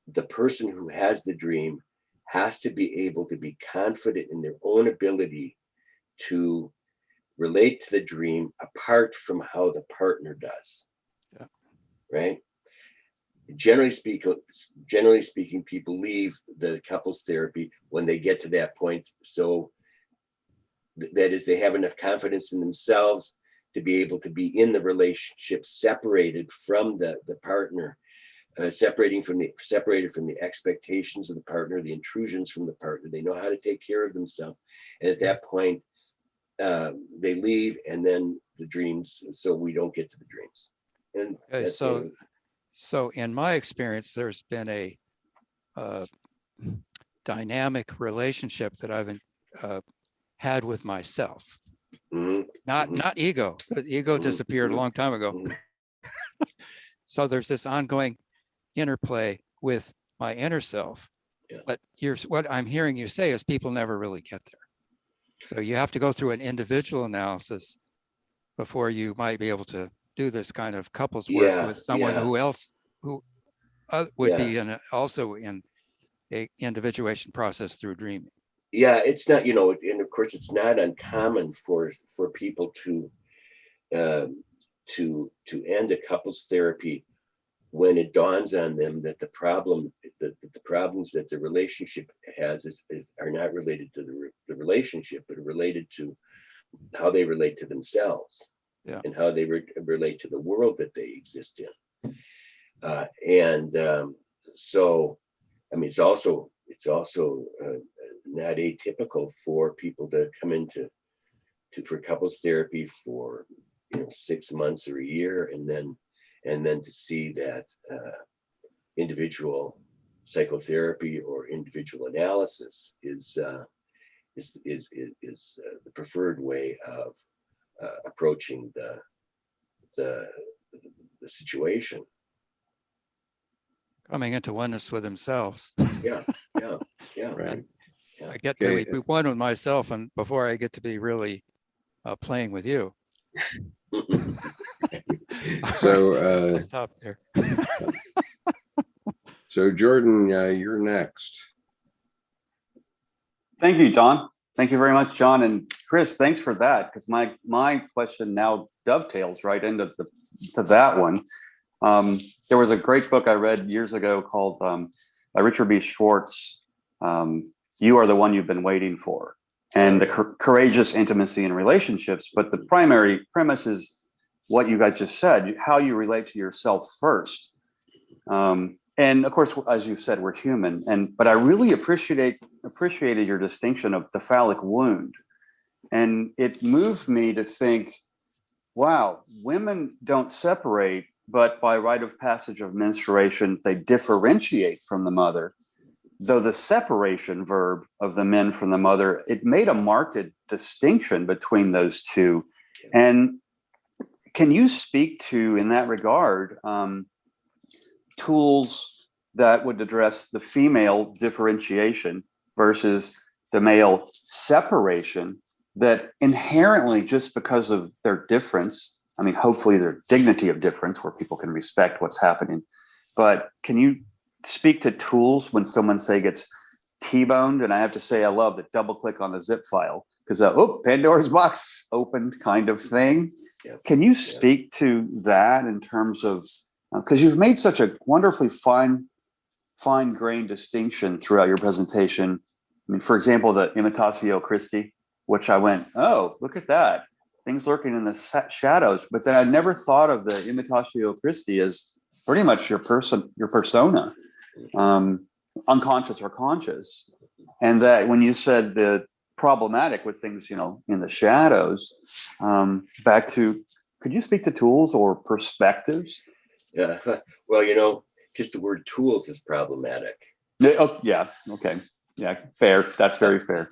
the person who has the dream has to be able to be confident in their own ability to relate to the dream apart from how the partner does. Yeah. Right? Generally speaking, people leave the couples therapy when they get to that point. So that is, they have enough confidence in themselves to be able to be in the relationship, separated from the partner, separated from the expectations of the partner, the intrusions from the partner. They know how to take care of themselves, and at that point, they leave, and then the dreams. So we don't get to the dreams. And Okay, so in my experience, there's been a dynamic relationship that I've had with myself. Mhm. Not ego. The ego disappeared a long time ago. So there's this ongoing interplay with my inner self. Yeah. But what I'm hearing you say is people never really get there. So you have to go through an individual analysis before you might be able to do this kind of couples work with someone who would be also in a individuation process through dreaming. Yeah, it's not, and of course it's not uncommon for people to end a couples therapy when it dawns on them that the problems that the relationship has are not related to the relationship, but are related to how they relate to themselves. Yeah. And how they relate to the world that they exist in. So, I mean, it's also not atypical for people to come into for couples therapy for 6 months or a year, and then to see that individual psychotherapy or individual analysis is the preferred way of approaching the situation. Coming into oneness with themselves. Yeah. Right. I get to be one with myself, and before I get to be really playing with you. So I'll stop there. So Jordan, you're next. Thank you, Don. Thank you very much, John. And Chris, thanks for that, because my question now dovetails right into to that one. There was a great book I read years ago called by Richard B. Schwartz, You Are the One You've Been Waiting For, and the courageous intimacy in relationships. But the primary premise is what you guys just said, how you relate to yourself first. And of course, as you said, we're human. But I really appreciated your distinction of the phallic wound. And it moved me to think, wow, women don't separate, but by rite of passage of menstruation, they differentiate from the mother. Though the separation verb of the men from the mother, it made a marked distinction between those two. And can you speak to, in that regard, tools that would address the female differentiation versus the male separation that inherently, just because of their difference, I mean, hopefully their dignity of difference where people can respect what's happening, but can you speak to tools when someone, say, gets T-boned? And I have to say, I love the double click on the zip file because, Pandora's box opened kind of thing. Yep. Can you speak to that in terms of, because you've made such a wonderfully fine-grained distinction throughout your presentation. I mean, for example, the Imitatio Christi, which I went, oh, look at that. Things lurking in the shadows. But then I never thought of the Imitatio Christi as pretty much your persona, unconscious or conscious. And that when you said the problematic with things, in the shadows, back to, could you speak to tools or perspectives? Yeah. Well, just the word tools is problematic. Oh, yeah. Okay. Yeah. Fair. That's very fair.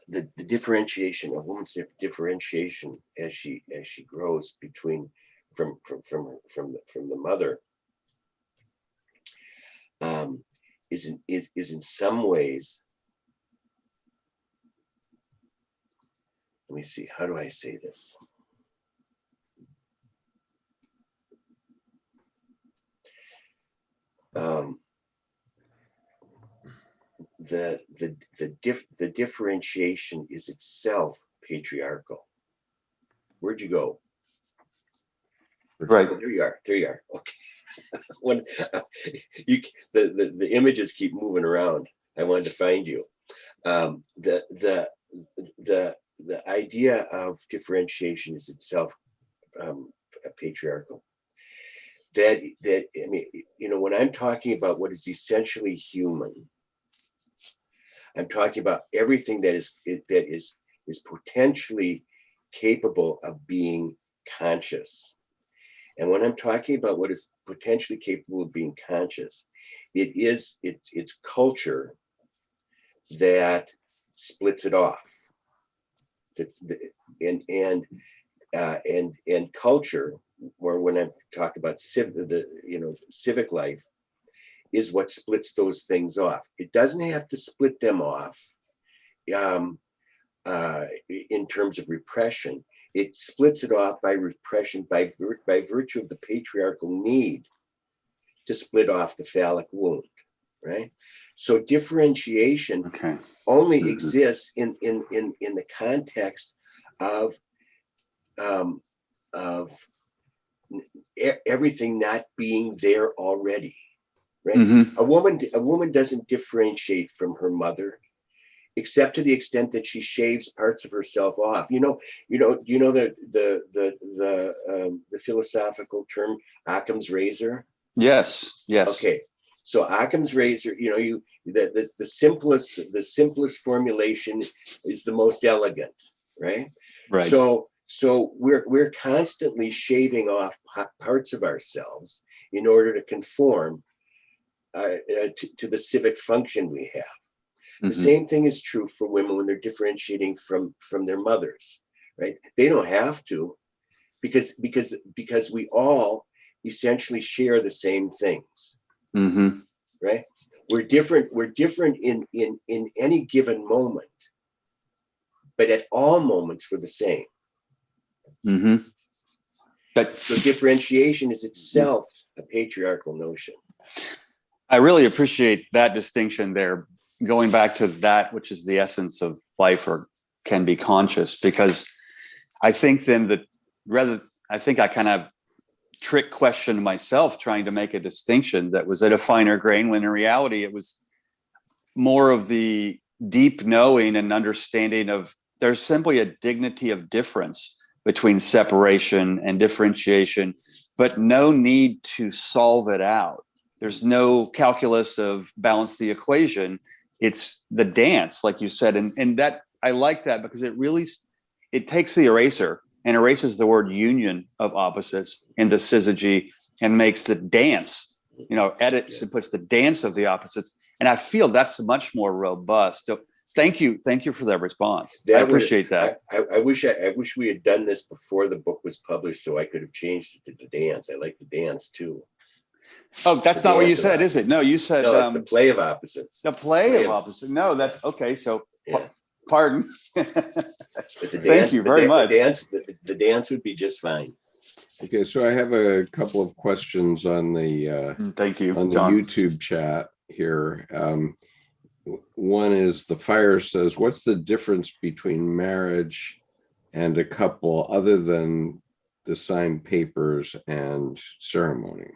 The differentiation, a woman's differentiation as she grows from the mother, is in some ways. Let me see. How do I say this? The differentiation is itself patriarchal. Where'd you go? Right. Oh, there you are. Okay. When the images keep moving around, I wanted to find you. The idea of differentiation is itself patriarchal. That I mean, when I'm talking about what is essentially human, I'm talking about everything that is potentially capable of being conscious. And when I'm talking about what is potentially capable of being conscious, it's culture that splits it off. And culture, or when I talk about civic life, is what splits those things off. It doesn't have to split them off in terms of repression. It splits it off by repression, by virtue of the patriarchal need to split off the phallic wound, right? So differentiation only exists in the context of everything not being there already. Right? A woman doesn't differentiate from her mother, except to the extent that she shaves parts of herself off. You know the philosophical term Occam's razor. Yes. Okay, so Occam's razor. The simplest formulation is the most elegant, right? Right. So we're constantly shaving off parts of ourselves in order to conform to the civic function we have. The same thing is true for women when they're differentiating from their mothers, right? They don't have to, because we all essentially share the same things, right? We're different in any given moment, but at all moments we're the same. So differentiation is itself a patriarchal notion. I really appreciate that distinction there, going back to that which is the essence of life or can be conscious, because I think then I think I kind of trick questioned myself trying to make a distinction that was at a finer grain, when in reality it was more of the deep knowing and understanding of there's simply a dignity of difference between separation and differentiation, but no need to solve it out. There's no calculus of balance the equation. It's the dance, like you said. And that, I like that because it takes the eraser and erases the word union of opposites into syzygy and makes the dance, edits and puts the dance of the opposites. And I feel that's much more robust. So thank you for that response. I appreciate that. I wish we had done this before the book was published, so I could have changed it to the dance. I like the dance too. Oh, that's not what you said, is it? No, you said no. It's the play of opposites. The play of opposites. No, that's okay. So, pardon. Thank you very much. The dance would be just fine. Okay, so I have a couple of questions on the thank you on the John. YouTube chat here. One is the fire says, "What's the difference between marriage and a couple other than the signed papers and ceremony?"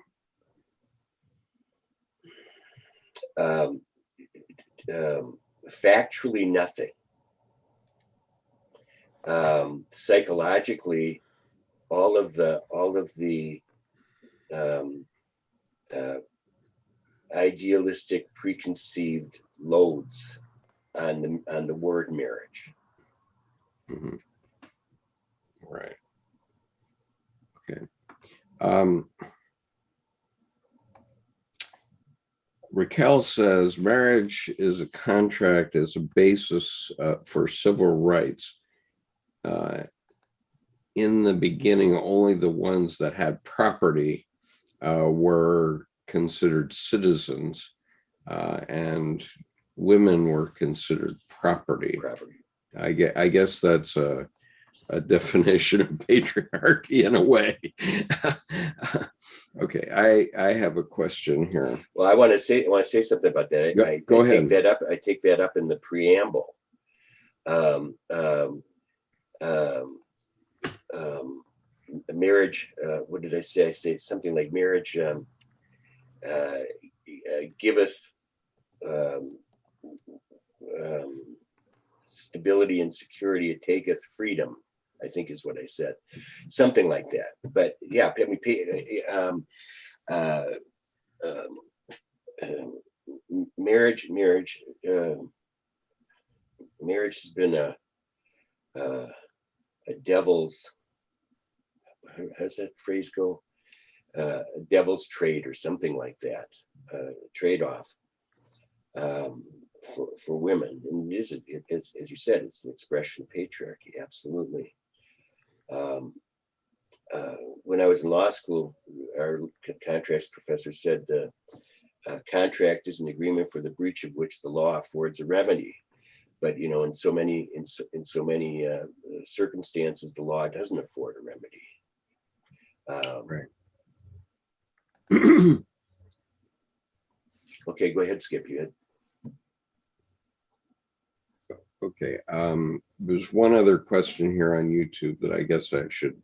Factually, nothing. Psychologically, all of the idealistic preconceived loads on the word marriage. Mm-hmm. Right. Okay. Raquel says marriage is a contract as a basis for civil rights. In the beginning, only the ones that had property were considered citizens, and women were considered property. I guess that's a definition of patriarchy in a way. Okay, I have a question here. Well, I want to say something about that. Go ahead. I take that up in the preamble. Marriage. What did I say? I say something like marriage giveth stability and security. It taketh freedom, I think is what I said, something like that. But yeah, marriage has been a devil's, how's that phrase go? A devil's trade or something like that, trade-off for women. And as you said, it's an expression of patriarchy, absolutely. When I was in law school, our contracts professor said the contract is an agreement for the breach of which the law affords a remedy. But in so many circumstances, the law doesn't afford a remedy. Right. Okay, go ahead, Skip. You had. Okay. There's one other question here on YouTube that I guess I should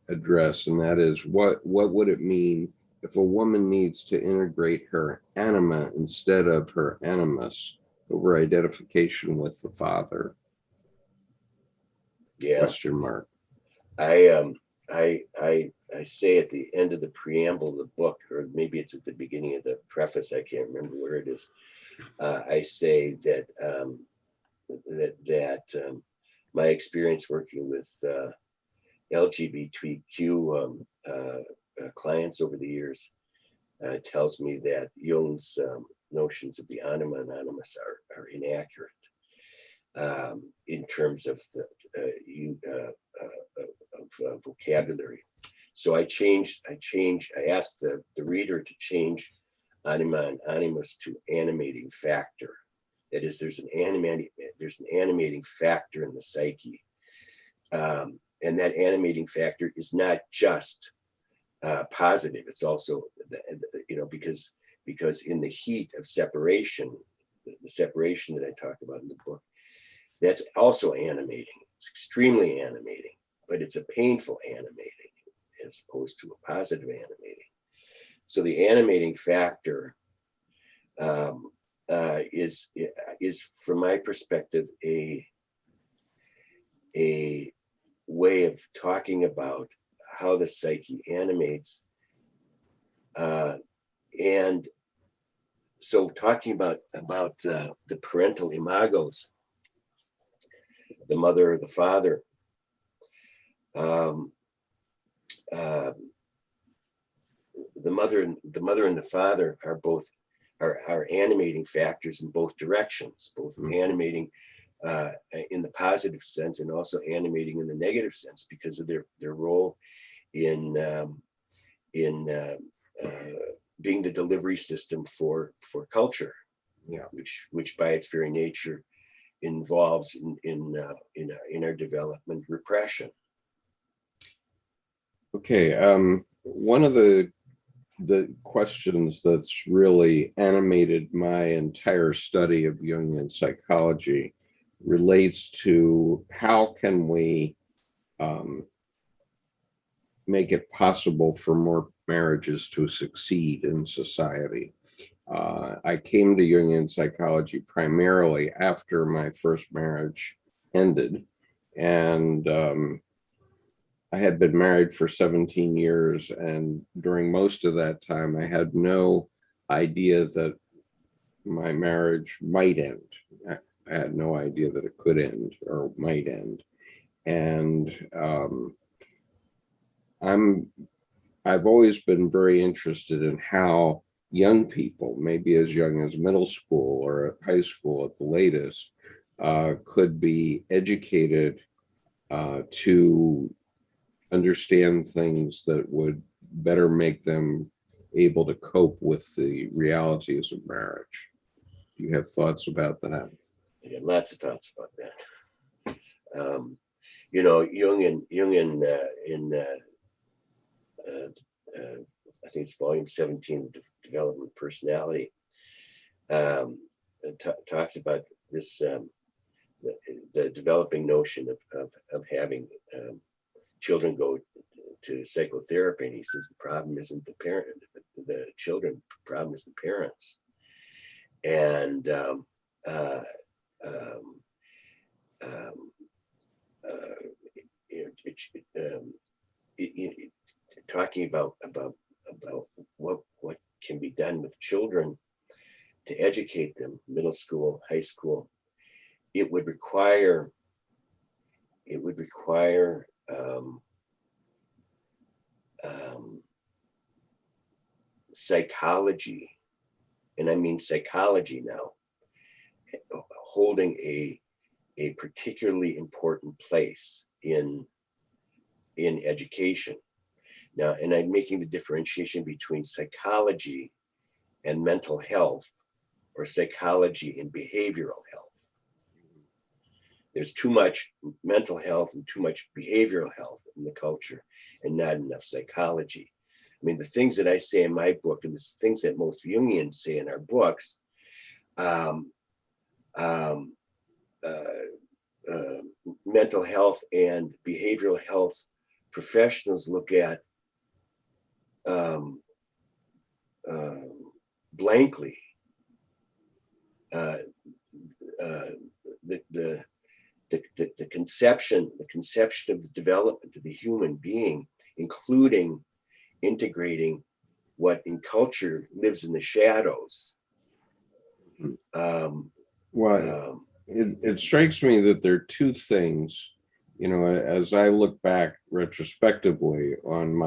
address, and that is what would it mean if a woman needs to integrate her anima instead of her animus over identification with the father? Yeah. Question mark. I say at the end of the preamble of the book, or maybe it's at the beginning of the preface, I can't remember where it is. I say that my experience working with LGBTQ clients over the years tells me that Jung's notions of the anima and animus are inaccurate in terms of the vocabulary. So I asked the reader to change anima and animus to animating factor. That is, there's an animating factor in the psyche. And that animating factor is not just positive. It's also, because in the heat of separation, the separation that I talk about in the book, that's also animating. It's extremely animating, but it's a painful animating as opposed to a positive animating. So the animating factor is from my perspective a way of talking about how the psyche animates and so talking about the parental imagos, the mother or the father, the mother and the father are both are animating factors in both directions, both animating in the positive sense and also animating in the negative sense because of their role in being the delivery system for culture, which by its very nature involves in our development repression. Okay, one of the questions that's really animated my entire study of Jungian psychology relates to how can we make it possible for more marriages to succeed in society. I came to Jungian psychology primarily after my first marriage ended, and I had been married for 17 years, and during most of that time, I had no idea that my marriage might end. I had no idea that it could end or might end. And I've always been very interested in how young people, maybe as young as middle school or high school at the latest, could be educated to understand things that would better make them able to cope with the realities of marriage. Do you have thoughts about that? I got lots of thoughts about that. You know, Jung in I think it's volume 17, Development of Personality, talks about this the developing notion of having children go to psychotherapy, and he says the problem isn't the parent, the children, the problem is the parents. And talking about what can be done with children to educate them, middle school, high school, it would require psychology, and I mean psychology now, holding a particularly important place in education. Now, and I'm making the differentiation between psychology and mental health, or psychology and behavioral health. There's too much mental health and too much behavioral health in the culture and not enough psychology. I mean, the things that I say in my book and the things that most Jungians say in our books, mental health and behavioral health professionals look at blankly. The conception of the development of the human being, including integrating what in culture lives in the shadows. It strikes me that there are two things, you know, as I look back retrospectively on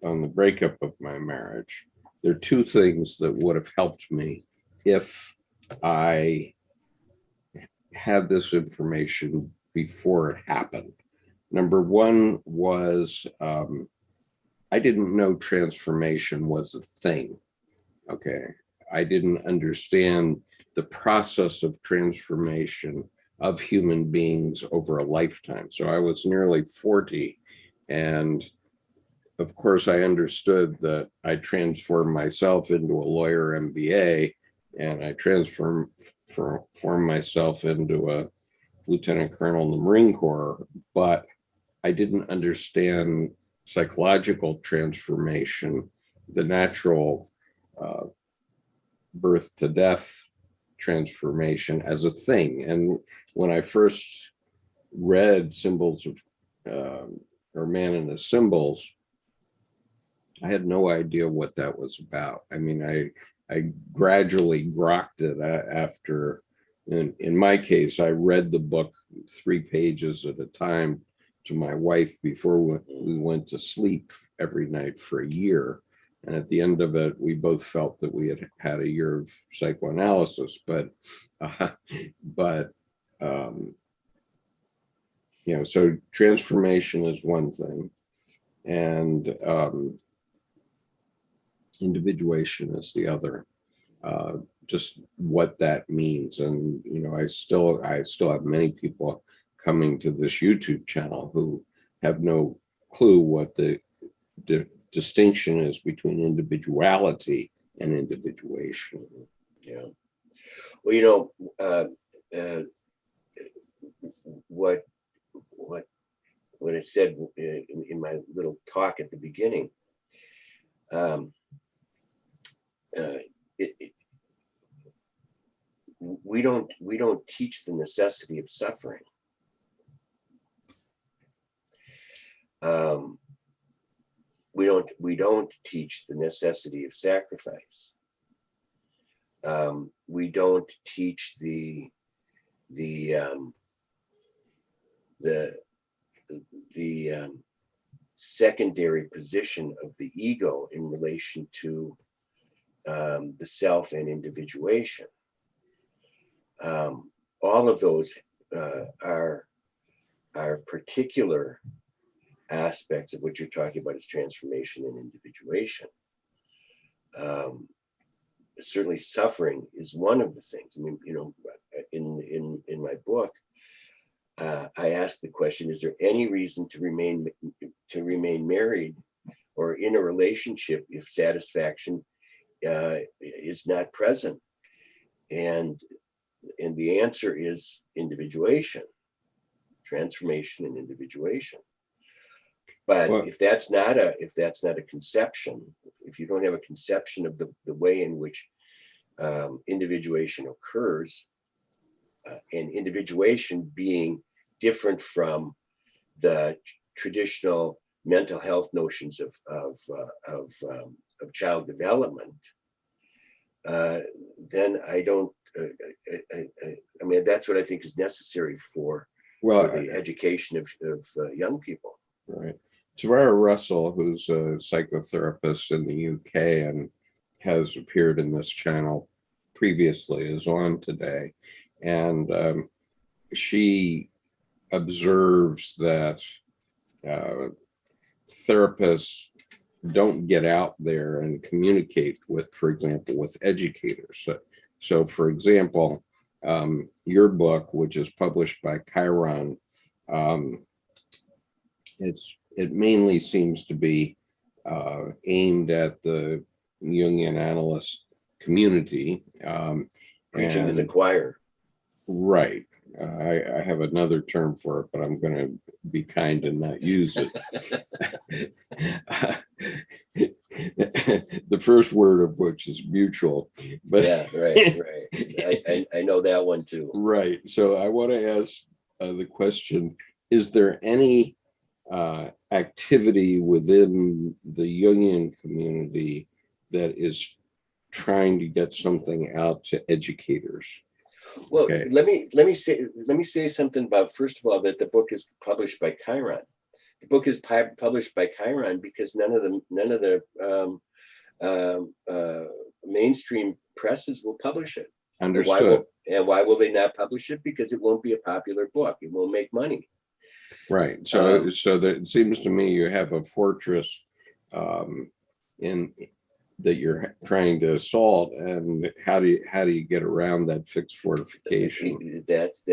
the breakup of my marriage, there are two things that would have helped me if I had this information before it happened. Number one was I didn't know transformation was a thing. Okay. I didn't understand the process of transformation of human beings over a lifetime. So I was nearly 40. And of course, I understood that I transformed myself into a lawyer MBA, and I transformed myself into a lieutenant colonel in the Marine Corps, but I didn't understand psychological transformation, the natural birth to death transformation as a thing. And when I first read Symbols of or Man and His Symbols, I had no idea what that was about. I mean, I gradually grokked it after. In my case, I read the book 3 pages at a time to my wife before we went to sleep every night for a year. And at the end of it, we both felt that we had had a year of psychoanalysis. But you know, so transformation is one thing, and individuation is the other. Just what that means, and you know, I still have many people coming to this YouTube channel who have no clue what the distinction is between individuality and individuation. Yeah. Well, you know, what I said in my little talk at the beginning, we don't teach the necessity of suffering. We don't teach the necessity of sacrifice. We don't teach the secondary position of the ego in relation to the self and individuation. All of those are particular aspects of what you're talking about as transformation and individuation. Certainly suffering is one of the things. I mean, you know, in my book, I asked the question, is there any reason to remain married or in a relationship if satisfaction is not present? And the answer is individuation, transformation and individuation. But Well, if that's not a conception, if you don't have a conception of the way in which individuation occurs, and individuation being different from the traditional mental health notions of child development, then I don't. I mean, that's what I think is necessary for the education of young people. Right. Tavara Russell, who's a psychotherapist in the UK and has appeared in this channel previously, is on today. And she observes that therapists don't get out there and communicate with, for example, with educators. So for example, your book, which is published by Chiron, it mainly seems to be aimed at the Jungian analyst community. Preaching to the choir. Right. I have another term for it, but I'm going to be kind and not use it. The first word of which is mutual. But yeah, right. I know that one too. Right. So I want to ask the question, is there any activity within the Jungian community that is trying to get something out to educators? Well, okay. let me say something about, first of all, that the book is published by Chiron. The book is published by Chiron because none of the mainstream presses will publish it. Understood. And why will they not publish it? Because it won't be a popular book. It won't make money. Right. So that it seems to me you have a fortress in that you're trying to assault, and how do you get around that fixed fortification? That's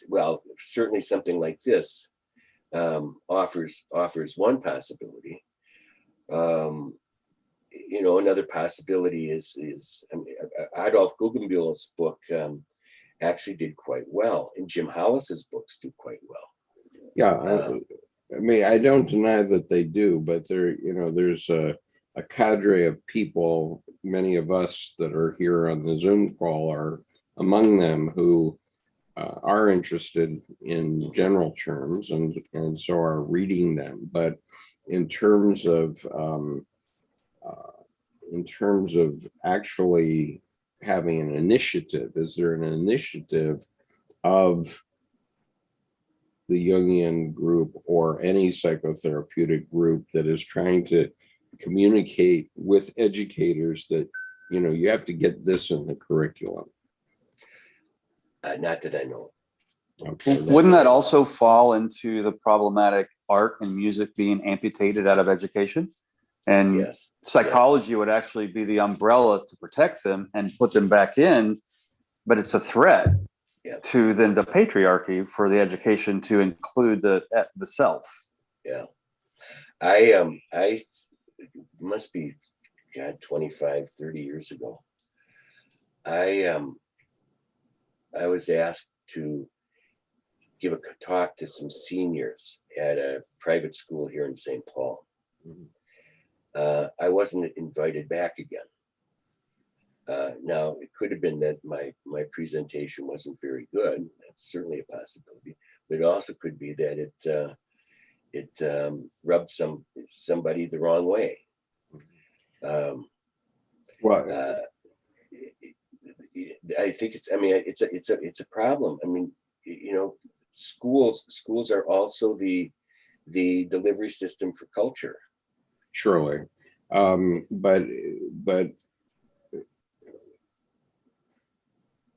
well, certainly something like this offers one possibility. You know, another possibility is I mean, Adolf Guggenbühl's book actually did quite well, and Jim Hollis's books do quite well. Yeah, I mean, I don't deny that they do, but there's a cadre of people, many of us that are here on the Zoom call are among them, who are interested in general terms and so are reading them. But in terms of in terms of actually having an initiative, is there an initiative of the Jungian group or any psychotherapeutic group that is trying to communicate with educators that, you have to get this in the curriculum? Not that I know. Okay. Wouldn't that also fall into the problematic art and music being amputated out of education? And Yes. psychology would actually be the umbrella to protect them and put them back in, but it's a threat to then the patriarchy for the education to include the self. Yeah. I must be, God, 25, 30 years ago. I was asked to give a talk to some seniors at a private school here in St. Paul. I wasn't invited back again. Now, it could have been that my presentation wasn't very good. That's certainly a possibility. But it also could be that it rubbed somebody the wrong way. I think it's a problem. I mean, schools are also the delivery system for culture. Surely. But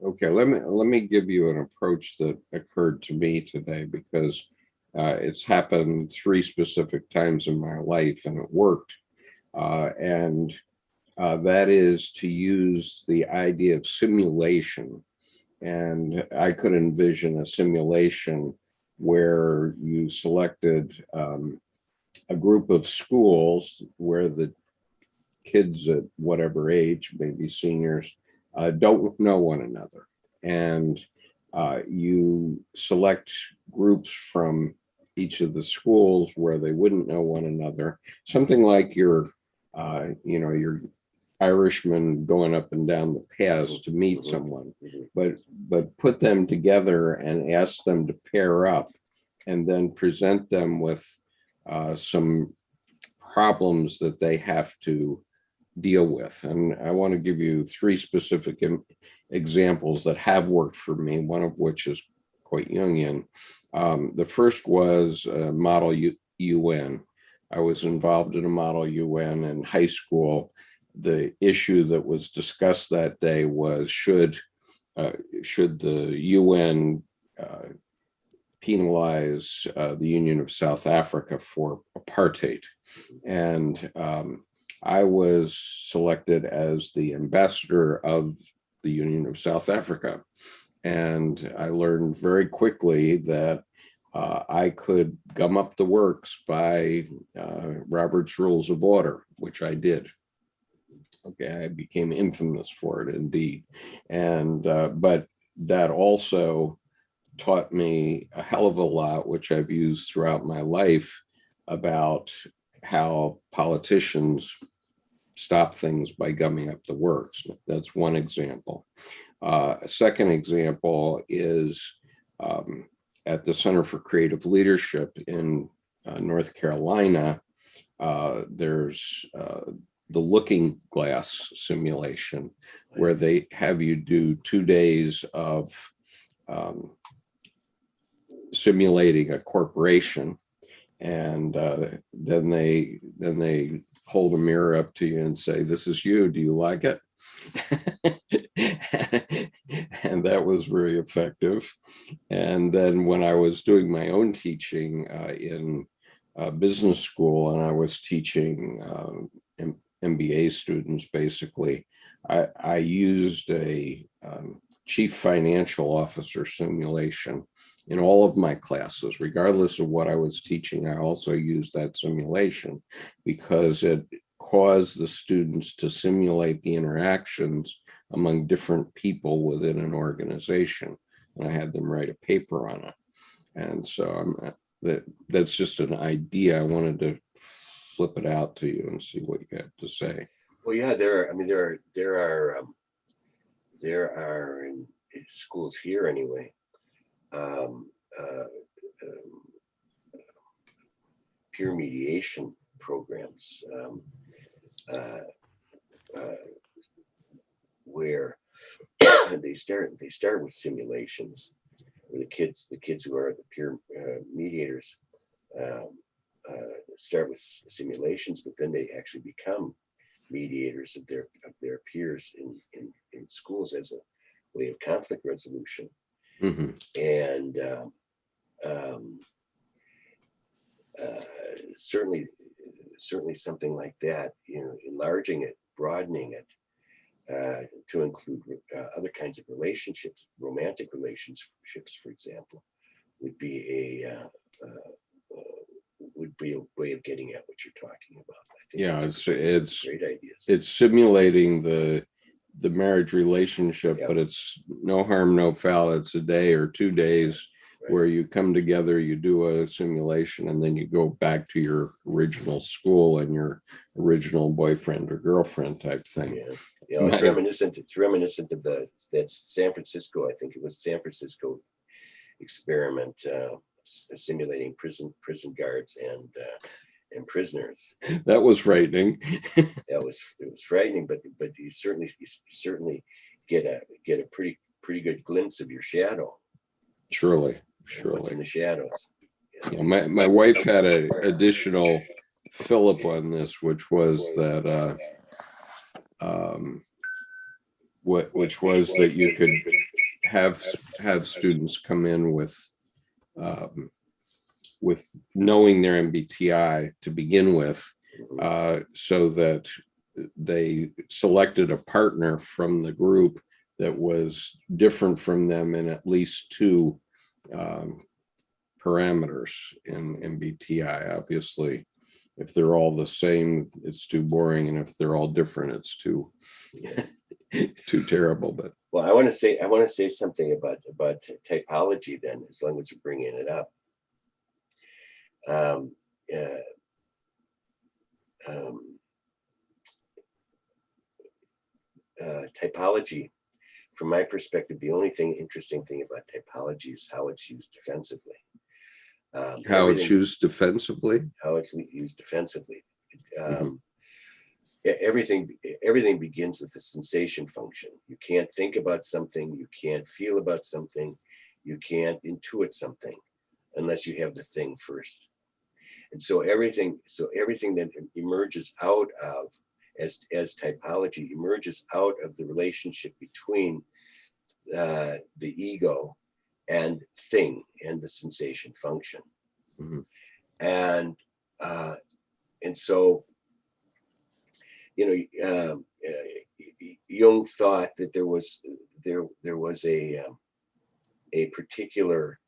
okay, let me give you an approach that occurred to me today, because it's happened 3 specific times in my life and it worked. And that is to use the idea of simulation. And I could envision a simulation where you selected a group of schools where the kids at whatever age, maybe seniors, don't know one another. And you select groups from each of the schools where they wouldn't know one another, something like your Irishman going up and down the paths to meet someone, but put them together and ask them to pair up and then present them with some problems that they have to deal with. And I want to give you 3 specific examples that have worked for me, one of which is quite Jungian. The first was Model UN. I was involved in a Model UN in high school. The issue that was discussed that day was should the UN penalize the Union of South Africa for apartheid? And I was selected as the ambassador of the Union of South Africa. And I learned very quickly that I could gum up the works by Robert's Rules of Order, which I did. Okay, I became infamous for it indeed. And but that also taught me a hell of a lot, which I've used throughout my life, about how politicians stop things by gumming up the works. That's one example. A second example is at the Center for Creative Leadership in North Carolina. There's the looking glass simulation, where they have you do 2 days of simulating a corporation, and then they hold a mirror up to you and say, "This is you. Do you like it?" And that was very effective. And then when I was doing my own teaching in business school, and I was teaching MBA students, basically, I used a chief financial officer simulation in all of my classes. Regardless of what I was teaching, I also used that simulation because it caused the students to simulate the interactions among different people within an organization. And I had them write a paper on it. And so that's just an idea. I wanted to flip it out to you and see what you had to say. Well, yeah, there are in schools here anyway, peer mediation programs. where they start with simulations, where the kids who are the peer mediators start with simulations, but then they actually become mediators of their peers in schools as a way of conflict resolution. Mm-hmm. And certainly something like that, enlarging it, broadening it to include other kinds of relationships, romantic relationships, for example, would be a way of getting at what you're talking about. I think it's great ideas. It's simulating the marriage relationship, Yep. but it's no harm, no foul. It's a day or 2 days where you come together, you do a simulation, and then you go back to your original school and your original boyfriend or girlfriend type thing. Yeah, it's reminiscent of that San Francisco, I think it was San Francisco experiment, simulating prison guards and prisoners. That was frightening. It was frightening, but you certainly get a pretty good glimpse of your shadow. Surely. What's in the shadows. Yeah, my wife had an additional fillip on this, which was that which was that you could have students come in with knowing their MBTI to begin with, so that they selected a partner from the group that was different from them in at least 2 parameters in MBTI. Obviously, if they're all the same, it's too boring, and if they're all different, it's too terrible. But well, I want to say something about typology then, as long as you're bringing it up. Typology, from my perspective, the only interesting thing about typology is how it's used defensively. how it's used defensively. Everything begins with the sensation function. You can't think about something, you can't feel about something, you can't intuit something unless you have the thing first. And so everything that emerges out of as typology emerges out of the relationship between the ego and thing and the sensation function. Mm-hmm. And so Jung thought that there was a particular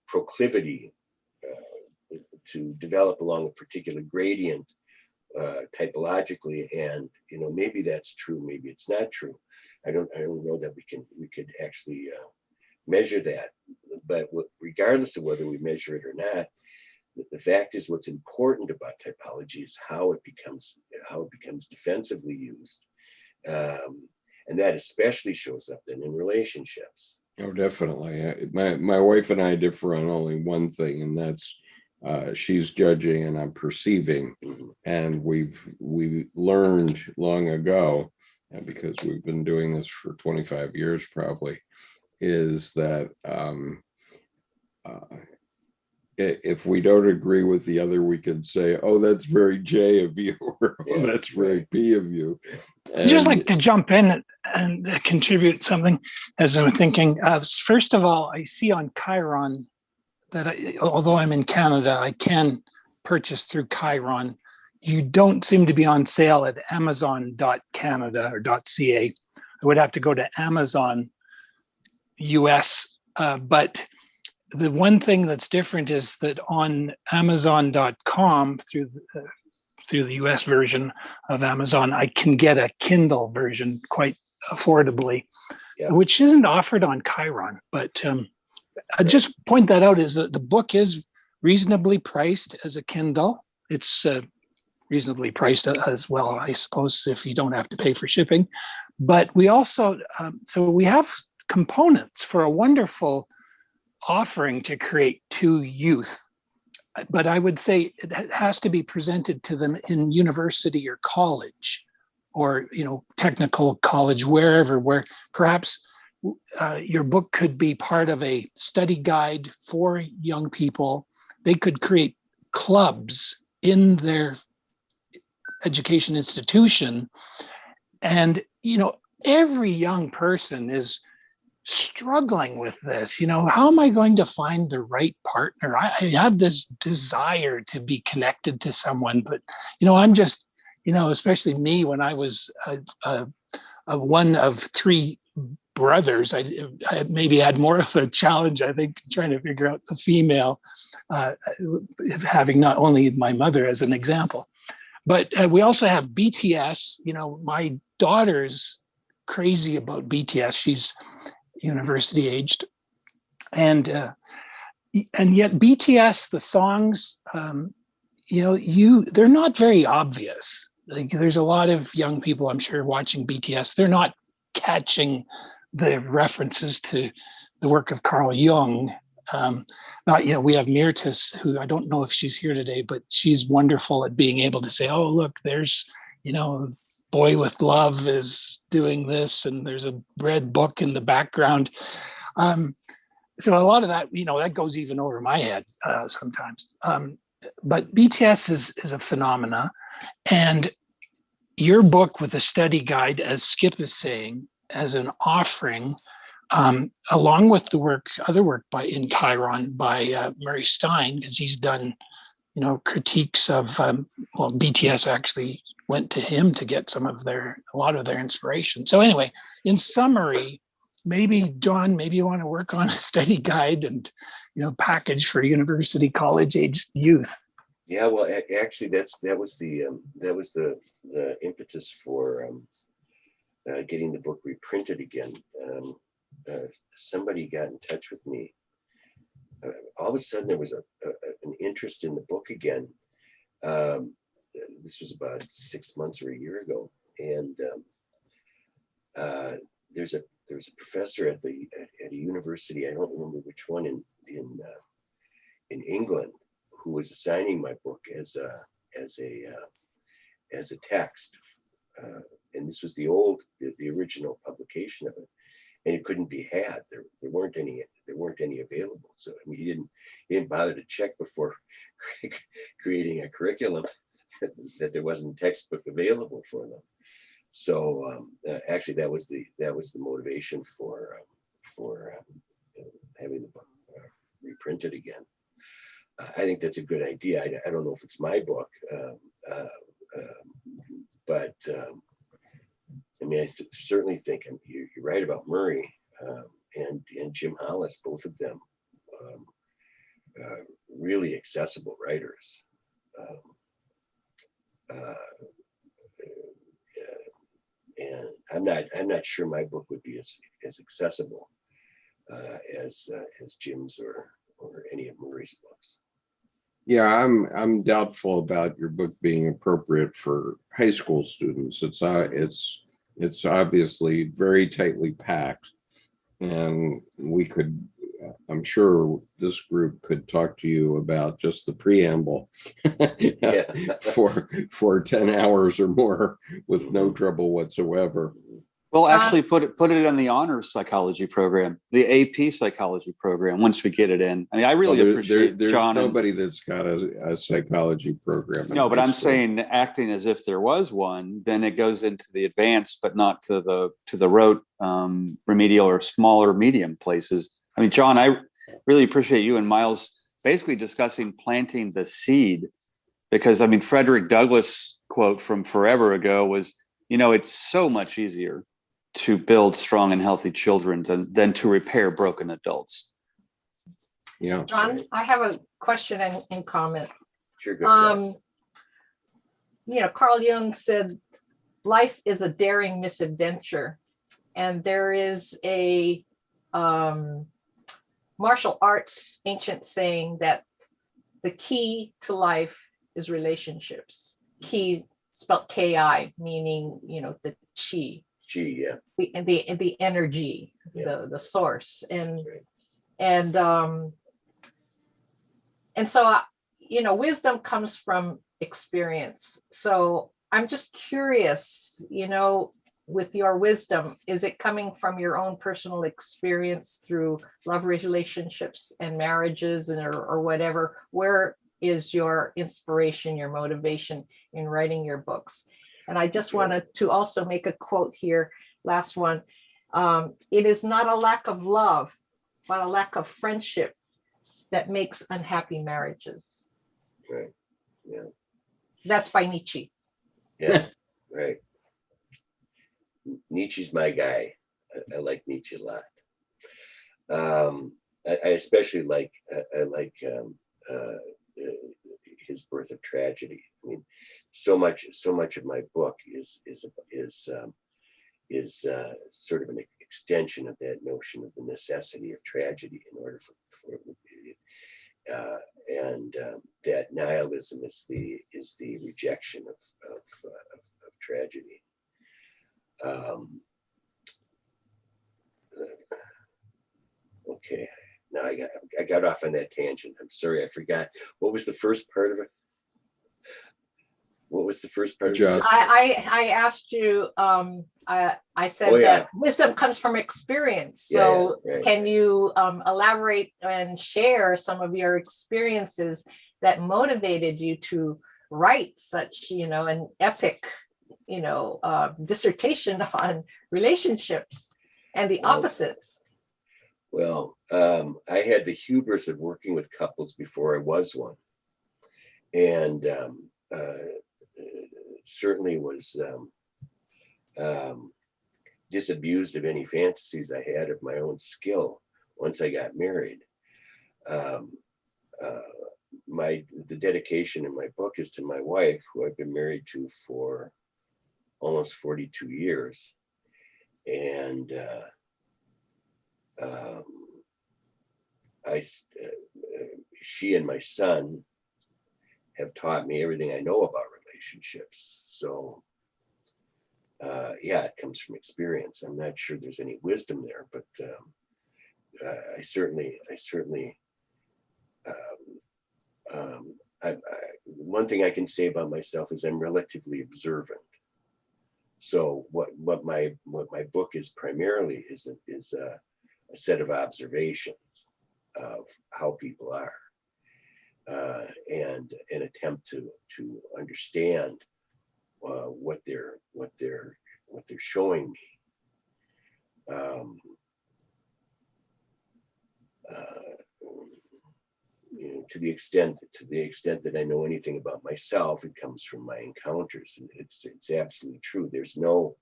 proclivity to develop along a particular gradient typologically, and maybe that's true, maybe it's not true. I don't know that we could actually measure that, but regardless of whether we measure it or not, the fact is, what's important about typology is how it becomes defensively used, and that especially shows up then in relationships. Oh, definitely. My wife and I differ on only one thing, and that's she's judging and I'm perceiving. Mm-hmm. And we learned long ago, because we've been doing this for 25 years probably, is that if we don't agree with the other, we can say, "Oh, that's very J of you," or "Oh, that's very P of you." I'd just like to jump in and contribute something as I'm thinking. First of all, I see on Chiron that although I'm in Canada, I can purchase through Chiron. You don't seem to be on sale at Amazon.Canada or .ca. I would have to go to Amazon U.S. But the one thing that's different is that on Amazon.com, through the US version of Amazon, I can get a Kindle version quite affordably, which isn't offered on Chiron. But I just point that out, is that the book is reasonably priced as a Kindle. It's reasonably priced as well, I suppose, if you don't have to pay for shipping. But we also, so we have components for a wonderful offering to create to youth. but I would say it has to be presented to them in university or college, or technical college, wherever, where perhaps your book could be part of a study guide for young people. They could create clubs in their education institution, and every young person is struggling with this. How am I going to find the right partner? I have this desire to be connected to someone, but I'm just, especially me, when I was a one of three brothers, I maybe had more of a challenge, I think, trying to figure out the female, having not only my mother as an example, but we also have BTS. My daughter's crazy about BTS. She's university aged, and yet BTS, the songs, they're not very obvious. Like, there's a lot of young people, I'm sure, watching BTS. They're not catching the references to the work of Carl Jung. We have Mirtis, who I don't know if she's here today, but she's wonderful at being able to say, oh, look, there's, Boy with Love is doing this, and there's a red book in the background. So a lot of that, that goes even over my head sometimes. But BTS is a phenomena, and your book with a study guide, as Skip is saying, as an offering, along with the other work in Chiron by Murray Stein, because he's done, critiques of, BTS actually went to him to get a lot of their inspiration. So anyway, in summary, maybe John, you want to work on a study guide and, package for university, college aged youth. Yeah, well, actually, that was the impetus for getting the book reprinted again. Somebody got in touch with me. All of a sudden, there was an interest in the book again. This was about 6 months or a year ago, and there's a professor at a university, I don't remember which one, in England, who was assigning my book as a text, and this was the original publication of it, and it couldn't be had. There weren't any available. So he didn't bother to check before creating a curriculum that there wasn't a textbook available for them. So actually, that was the motivation for having the book reprinted again. I think that's a good idea. I don't know if it's my book, but I certainly think you're right about Murray and Jim Hollis, both of them, really accessible writers. And I'm not sure my book would be as accessible as Jim's or any of Murray's books. Yeah, I'm doubtful about your book being appropriate for high school students. It's obviously very tightly packed, and I'm sure this group could talk to you about just the preamble for 10 hours or more with no trouble whatsoever. Well, actually, put it in the honors psychology program, the AP psychology program. Once we get it in, I really appreciate there's John. Nobody that's got a psychology program. No, but I'm saying acting as if there was one, then it goes into the advanced, but not to the rote remedial or smaller medium places. John, I really appreciate you and Miles basically discussing planting the seed, because Frederick Douglass' quote from forever ago was, it's so much easier to build strong and healthy children than to repair broken adults. Yeah. John, I have a question and comment. Sure, go. Carl Jung said, life is a daring misadventure. And there is a martial arts ancient saying that the key to life is relationships. Key spelled Ki, meaning, the chi. Gee, yeah. The energy, Yeah. the source. And Right. and so wisdom comes from experience. So I'm just curious, with your wisdom, is it coming from your own personal experience through love relationships and marriages or whatever? Where is your inspiration, your motivation in writing your books? And I just wanted to also make a quote here, last one. It is not a lack of love, but a lack of friendship that makes unhappy marriages. Right. Yeah. That's by Nietzsche. Yeah. Right. Nietzsche's my guy. I like Nietzsche a lot. I especially like his Birth of Tragedy. I mean, so much of my book is sort of an extension of that notion of the necessity of tragedy in order for that nihilism is the rejection of tragedy. Okay, now I got off on that tangent. I'm sorry, I forgot. What was the first part of it? What was the first part of it? I asked you, I said that wisdom comes from experience. So can you elaborate and share some of your experiences that motivated you to write such, an epic, dissertation on relationships and the opposites? Well, I had the hubris of working with couples before I was one. And certainly was disabused of any fantasies I had of my own skill once I got married. The dedication in my book is to my wife, who I've been married to for almost 42 years. And she and my son have taught me everything I know about relationships. So it comes from experience. I'm not sure there's any wisdom there, but I certainly one thing I can say about myself is I'm relatively observant. So what my book is primarily is a set of observations of how people are, and an attempt to understand what they're showing me. To the extent that I know anything about myself, it comes from my encounters, and it's absolutely true. There's no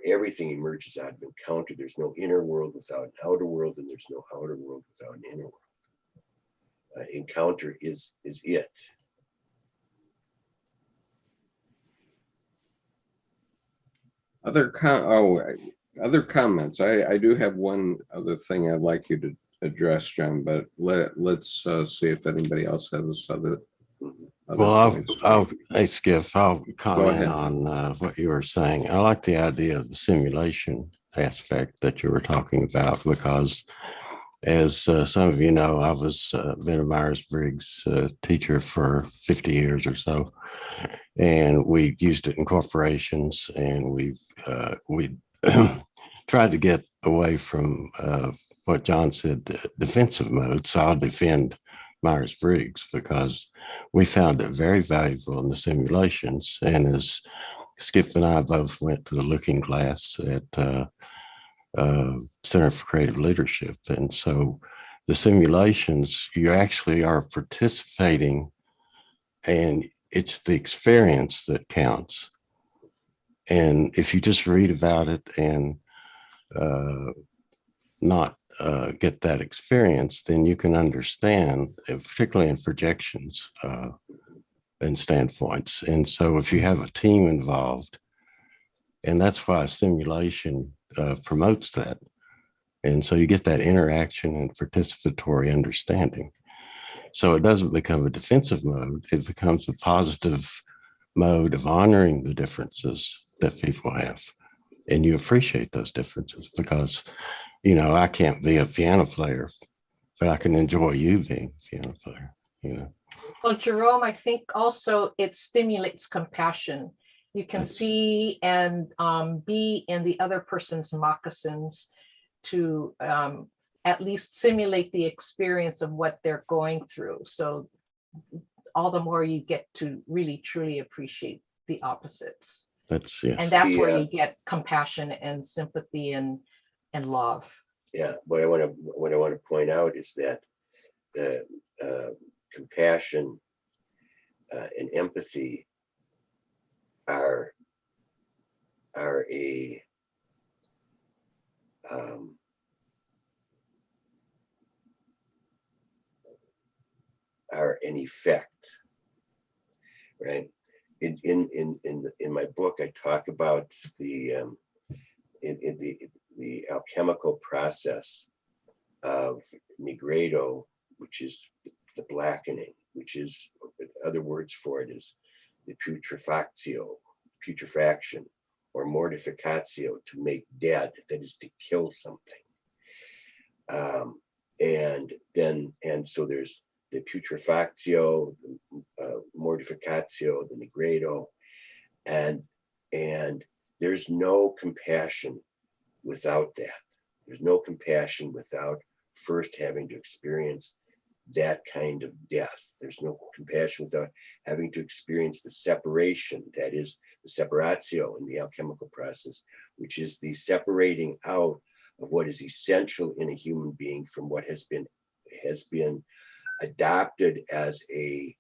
everything emerges out of encounter. There's no inner world without an outer world, and there's no outer world without an inner world. Encounter is it. Other comments. I do have one other thing I'd like you to address, John, but let's see if anybody else has other Well, points. hey, Skiff, I'll comment on what you were saying. I like the idea of the simulation aspect that you were talking about, because as some of you know, I was been a Myers-Briggs teacher for 50 years or so, and we used it in corporations, and we tried to get away from what John said, defensive mode. So I'll defend Myers-Briggs because we found it very valuable in the simulations. And as Skip and I both went to the looking glass at Center for Creative Leadership. And so the simulations, you actually are participating, and it's the experience that counts. And if you just read about it and not get that experience, then you can understand, particularly in projections and standpoints. And so if you have a team involved, and that's why simulation promotes that. And so you get that interaction and participatory understanding. So it doesn't become a defensive mode, it becomes a positive mode of honoring the differences that people have. And you appreciate those differences because you know, I can't be a piano player, but I can enjoy you being a piano player, you know. Well, Jerome, I think also it stimulates compassion. You can see and be in the other person's moccasins to at least simulate the experience of what they're going through. So all the more you get to really truly appreciate the opposites. That's, yes. And that's where you get compassion and sympathy and love. Yeah, what I want to point out is that the compassion and empathy are an effect, right? In my book, I talk about the alchemical process of nigredo, which is the blackening, which is, other words for it is the putrefaction, or mortificatio, to make dead, that is to kill something. And so there's the putrefactio, the mortificatio, the nigredo, and there's no compassion without that. There's no compassion without first having to experience that kind of death. There's no compassion without having to experience the separation, that is the separatio in the alchemical process, which is the separating out of what is essential in a human being from what has been adopted as a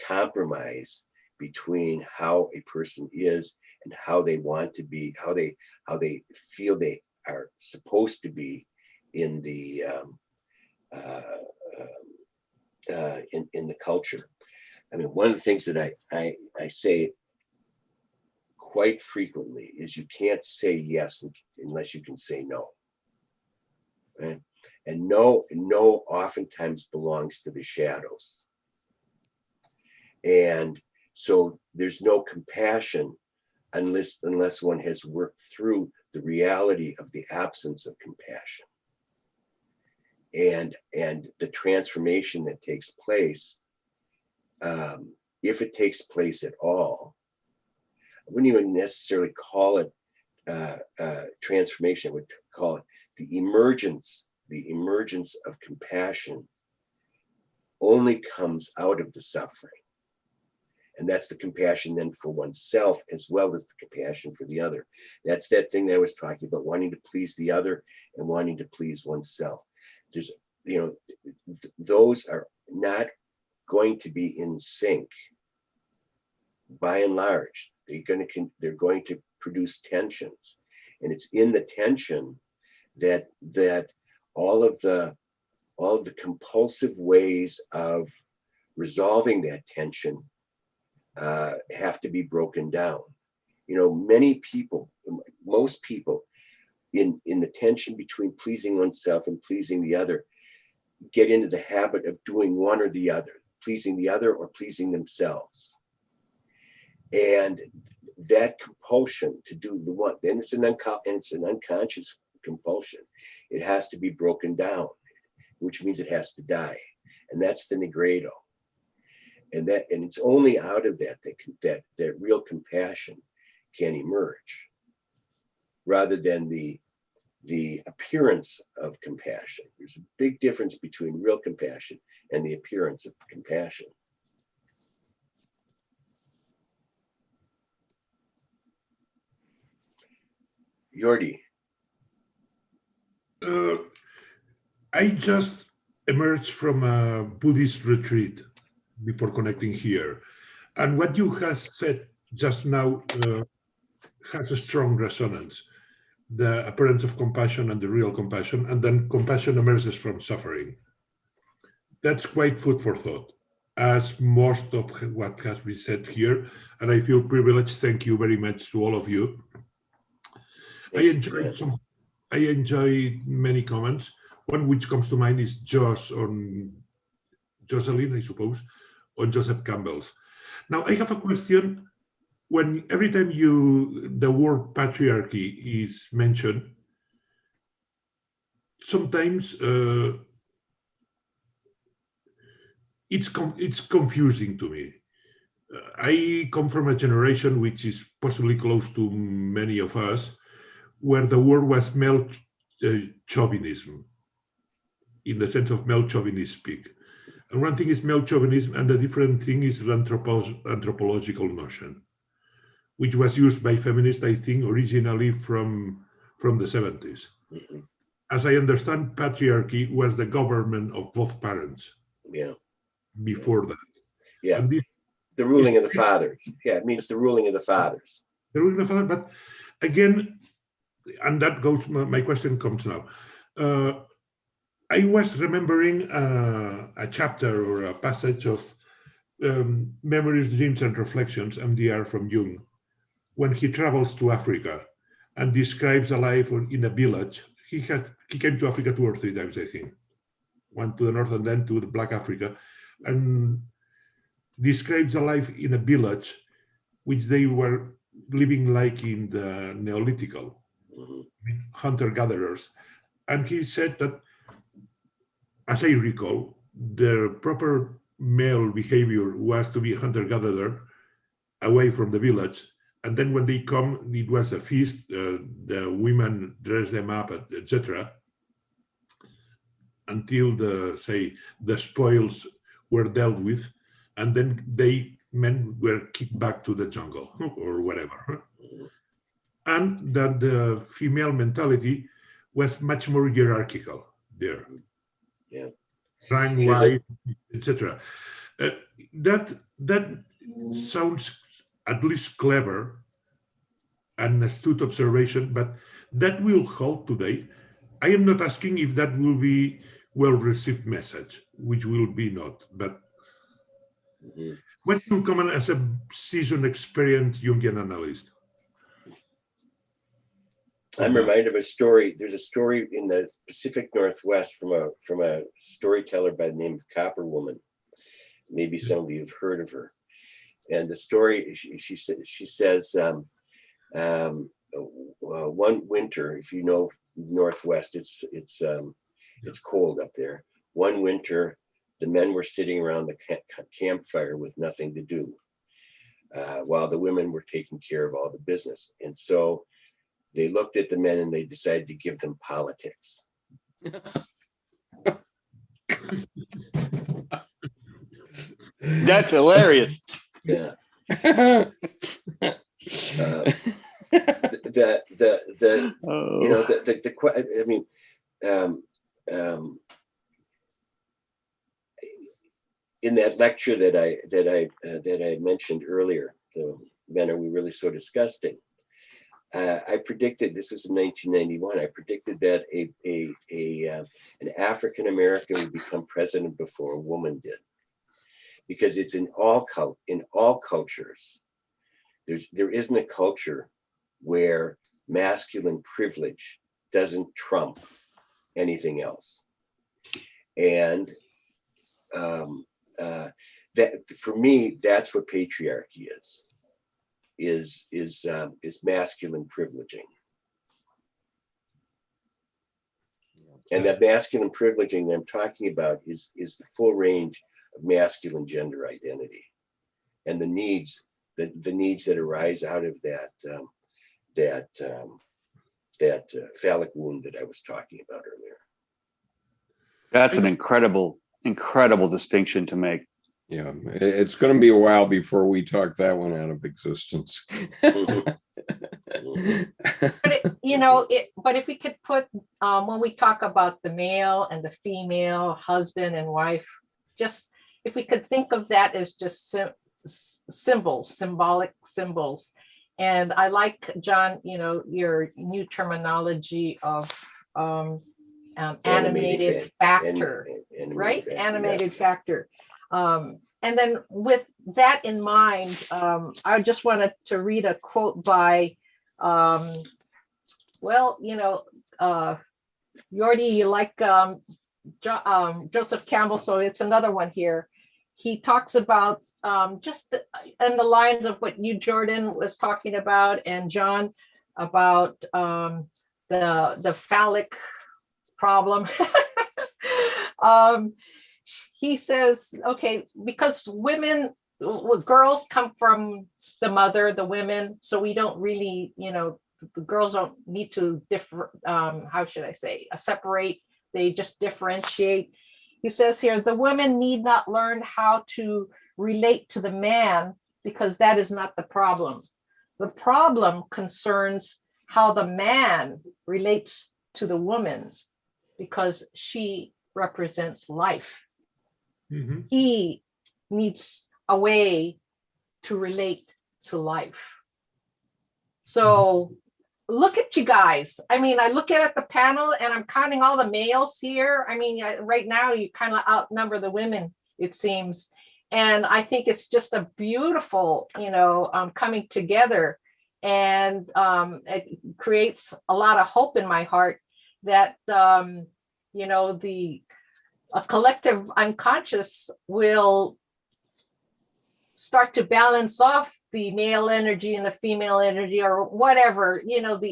compromise between how a person is and how they want to be, how they feel they are supposed to be in the in the culture. I mean, one of the things that I say quite frequently is you can't say yes unless you can say no. Right? And no oftentimes belongs to the shadows. And so there's no compassion unless one has worked through the reality of the absence of compassion. And the transformation that takes place, if it takes place at all, I wouldn't even necessarily call it transformation. I would call it the emergence of compassion only comes out of the suffering. And that's the compassion then for oneself as well as the compassion for the other. That's that thing that I was talking about, wanting to please the other and wanting to please oneself. There's, those are not going to be in sync by and large. They're going to produce tensions. And it's in the tension that all of the compulsive ways of resolving that tension have to be broken down. Many people, most people in the tension between pleasing oneself and pleasing the other get into the habit of doing one or the other, pleasing the other or pleasing themselves. And that compulsion to do the one, then it's an unconscious compulsion. It has to be broken down, which means it has to die. And that's the nigredo. And it's only out of that real compassion can emerge, rather than the appearance of compassion. There's a big difference between real compassion and the appearance of compassion. Jordi. I just emerged from a Buddhist retreat before connecting here. And what you have said just now has a strong resonance. The appearance of compassion and the real compassion, and then compassion emerges from suffering. That's quite food for thought, as most of what has been said here. And I feel privileged. Thank you very much to all of you. I enjoyed many comments. One which comes to mind is Jocelyn, I suppose, on Joseph Campbell's. Now, I have a question. Every time the word patriarchy is mentioned, sometimes it's confusing to me. I come from a generation which is possibly close to many of us, where the word was male chauvinism, in the sense of male chauvinist speak. And one thing is male chauvinism, and the different thing is the anthropological notion, which was used by feminists, I think, originally from the 70s. Mhm. As I understand, patriarchy was the government of both parents Yeah. before that. Yeah. And this The ruling of the fathers. Yeah, it means the ruling of the fathers. the ruling of the father, but again, and that goes, my question comes now. I was remembering a chapter or a passage of Memories, Dreams, and Reflections, MDR, from Jung, when he travels to Africa and describes a life in a village. He came to Africa 2 or 3 times, I think. One to the north and then to the Black Africa, and describes a life in a village which they were living like in the Neolithical, Mhm. hunter-gatherers. And he said that, as I recall, the proper male behavior was to be hunter-gatherer away from the village. And then when they come, it was a feast, the women dress them up, etc., until the spoils were dealt with. And then men were kicked back to the jungle or whatever. And that the female mentality was much more hierarchical there. Yeah. Rank, She was a- wife, etc. That sounds at least clever, an astute observation, but that will hold today. I am not asking if that will be well-received message, which will be not, but Mhm. what will come on as a seasoned, experienced Jungian analyst? I'm reminded of a story. There's a story in the Pacific Northwest from a storyteller by the name of Copper Woman. Maybe some of you have heard of her. And the story, she says, one winter, if you know Northwest, it's cold up there. One winter, the men were sitting around the campfire with nothing to do, while the women were taking care of all the business. And so they looked at the men and they decided to give them politics. That's hilarious. Yeah. Oh. You know, I mean, in that lecture that I mentioned earlier, the men are we really so disgusting? I predicted, this was in 1991. I predicted that an African American would become president before a woman did, because it's in all cultures. There isn't a culture where masculine privilege doesn't trump anything else, and that, for me, that's what patriarchy is masculine privileging. And that masculine privileging that I'm talking about is the full range of masculine gender identity, and the needs that arise out of that phallic wound that I was talking about earlier. That's an incredible distinction to make. Yeah, it's going to be a while before we talk that one out of existence. Mhm. But if we could put, when we talk about the male and the female, husband and wife, just if we could think of that as just symbolic symbols. And I like, John, your new terminology of animated factor, right? Animated factor. And then with that in mind, I just wanted to read a quote by, Yordi, you like Joseph Campbell, so it's another one here. He talks about just in the lines of what you, Jordan, was talking about, and John, about the phallic problem. He says, okay, because girls come from the mother, the women, so we don't really, the girls don't need to how should I say, separate, they just differentiate. He says here, the women need not learn how to relate to the man because that is not the problem. The problem concerns how the man relates to the woman because she represents life. Mm-hmm. He needs a way to relate to life. So look at you guys. I mean, I look at the panel and I'm counting all the males here. I mean, right now you kind of outnumber the women, it seems. And I think it's just a beautiful, coming together. And it creates a lot of hope in my heart that, a collective unconscious will start to balance off the male energy and the female energy, or whatever,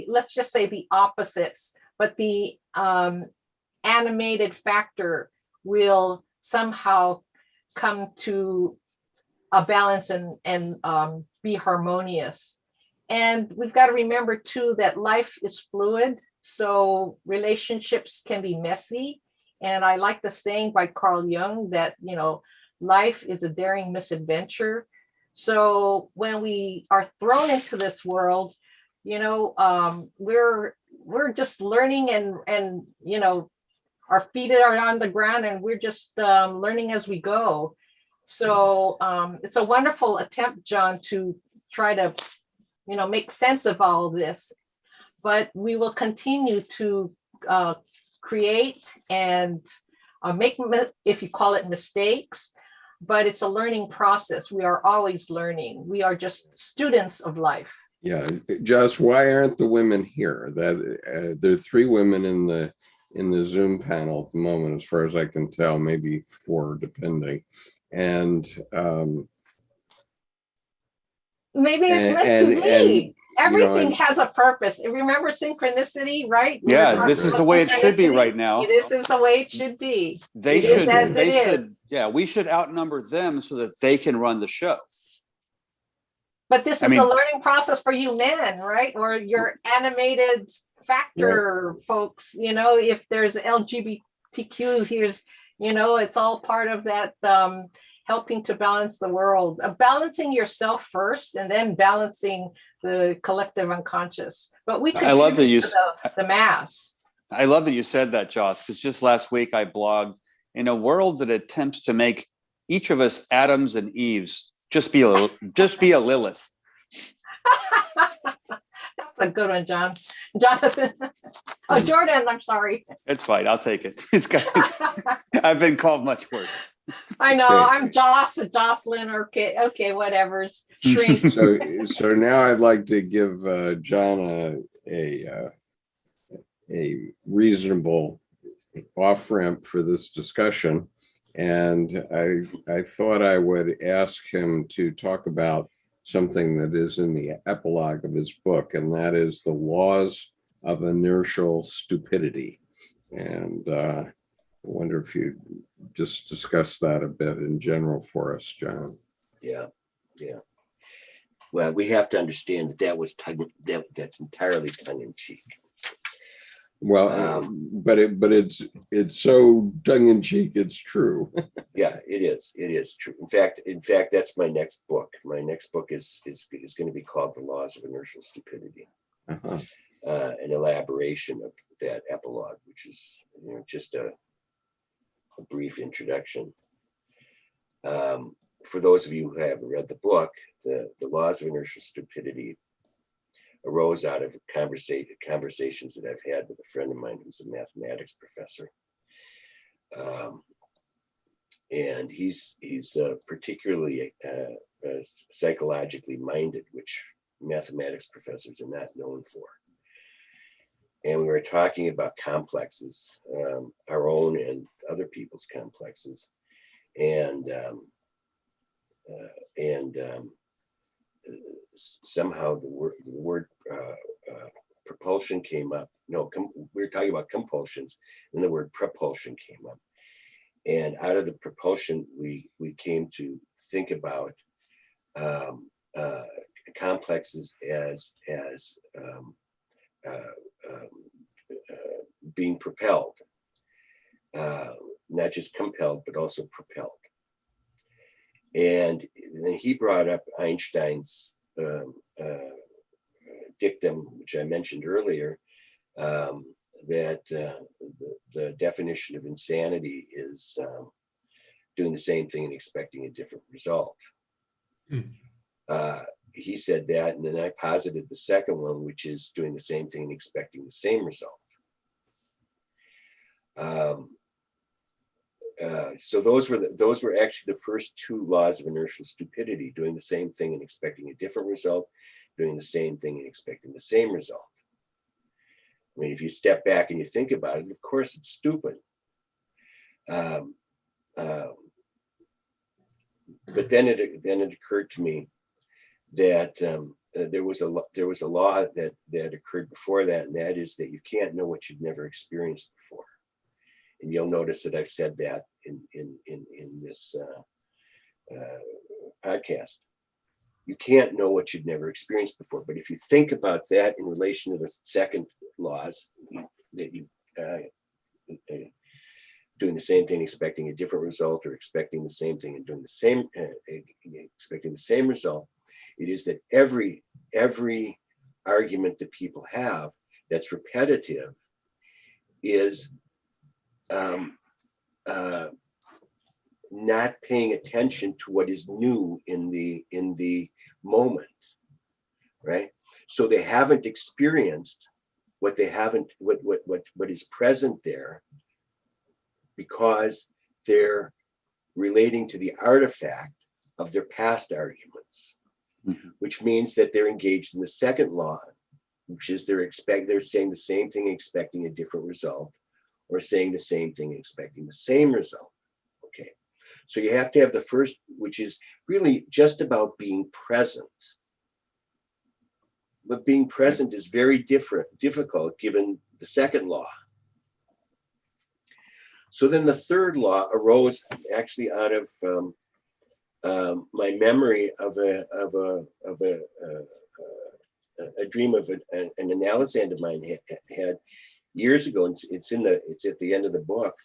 let's just say the opposites, but the animated factor will somehow come to a balance and be harmonious. And we've got to remember too that life is fluid, so relationships can be messy. And I like the saying by Carl Jung that, life is a daring misadventure. So when we are thrown into this world, we're just learning and our feet are on the ground and we're just learning as we go. So it's a wonderful attempt, John, to try to, make sense of all of this. But we will continue to create and make, if you call it mistakes, but it's a learning process. We are always learning. We are just students of life. Yeah, Joss, why aren't the women here? That there are 3 women in the Zoom panel at the moment, as far as I can tell, maybe 4 depending. And maybe it's meant to be. Everything has a purpose. Remember synchronicity, right? Yeah, this is the way it should be right now. This is the way it should be. They should, we should outnumber them so that they can run the show. But this is a learning process for you men, right? Or your animated factor folks, if there's LGBTQ, here's, it's all part of that helping to balance the world, balancing yourself first and then balancing the collective unconscious. But we I love that you the mass. I love that you said that, Joss, because just last week I blogged, in a world that attempts to make each of us Adams and Eves, just be a Lilith. That's a good one, Jonathan. Oh, Jordan, I'm sorry. It's fine. I'll take it. I've been called much worse. I know. Okay. I'm Jocelyn, or okay, whatever's shrink. So now I'd like to give John a reasonable off-ramp for this discussion. And I thought I would ask him to talk about something that is in the epilogue of his book, and that is the laws of inertial stupidity. And I wonder if you'd just discuss that a bit in general for us, John. Yeah. Well, we have to understand that that's entirely tongue-in-cheek. Well, but it's so tongue-in-cheek, it's true. Yeah, it is true. In fact, that's my next book. My next book is going to be called The Laws of Inertial Stupidity. Uh-huh. An elaboration of that epilogue, which is just a brief introduction. For those of you who haven't read the book, the Laws of Inertial Stupidity arose out of conversations that I've had with a friend of mine who's a mathematics professor. And he's particularly psychologically minded, which mathematics professors are not known for. And we were talking about complexes, our own and other people's complexes, and somehow the word propulsion came up. No, we were talking about compulsions, and the word propulsion came up. And out of the propulsion, we came to think about complexes as being propelled, not just compelled, but also propelled. And then he brought up Einstein's dictum, which I mentioned earlier, that the definition of insanity is doing the same thing and expecting a different result. He said that, and then I posited the second one, which is doing the same thing and expecting the same result. So those were actually the first two laws of inertial stupidity: doing the same thing and expecting a different result, doing the same thing and expecting the same result. I mean, if you step back and you think about it, of course it's stupid. But then it occurred to me that there was a law that occurred before that, and that is that you can't know what you've never experienced before. And you'll notice that I've said that in this podcast. You can't know what you've never experienced before. But if you think about that in relation to the second laws, that you doing the same thing, expecting a different result, or expecting the same thing and doing the same, expecting the same result, it is that every argument that people have that's repetitive is not paying attention to what is new in the moment, right? So they haven't experienced what is present there, because they're relating to the artifact of their past arguments, which means that they're engaged in the second law, which is they're saying the same thing expecting a different result, or saying the same thing expecting the same result. Okay, so you have to have the first, which is really just about being present. But being present is very difficult given the second law. So then the third law arose actually out of my memory of a dream of an analysand of mine had years ago, and it's at the end of the book,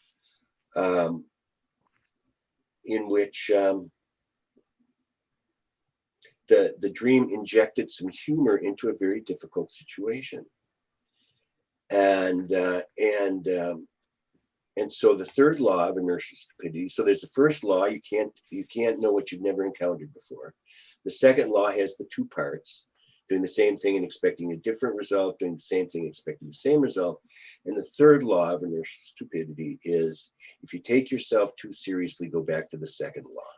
in which the dream injected some humor into a very difficult situation, and so the third law of inertial stupidity. So there's the first law: you can't know what you've never encountered before. The second law has the two parts: doing the same thing and expecting a different result, doing the same thing, expecting the same result. And the third law of inertial stupidity is, if you take yourself too seriously, go back to the second law.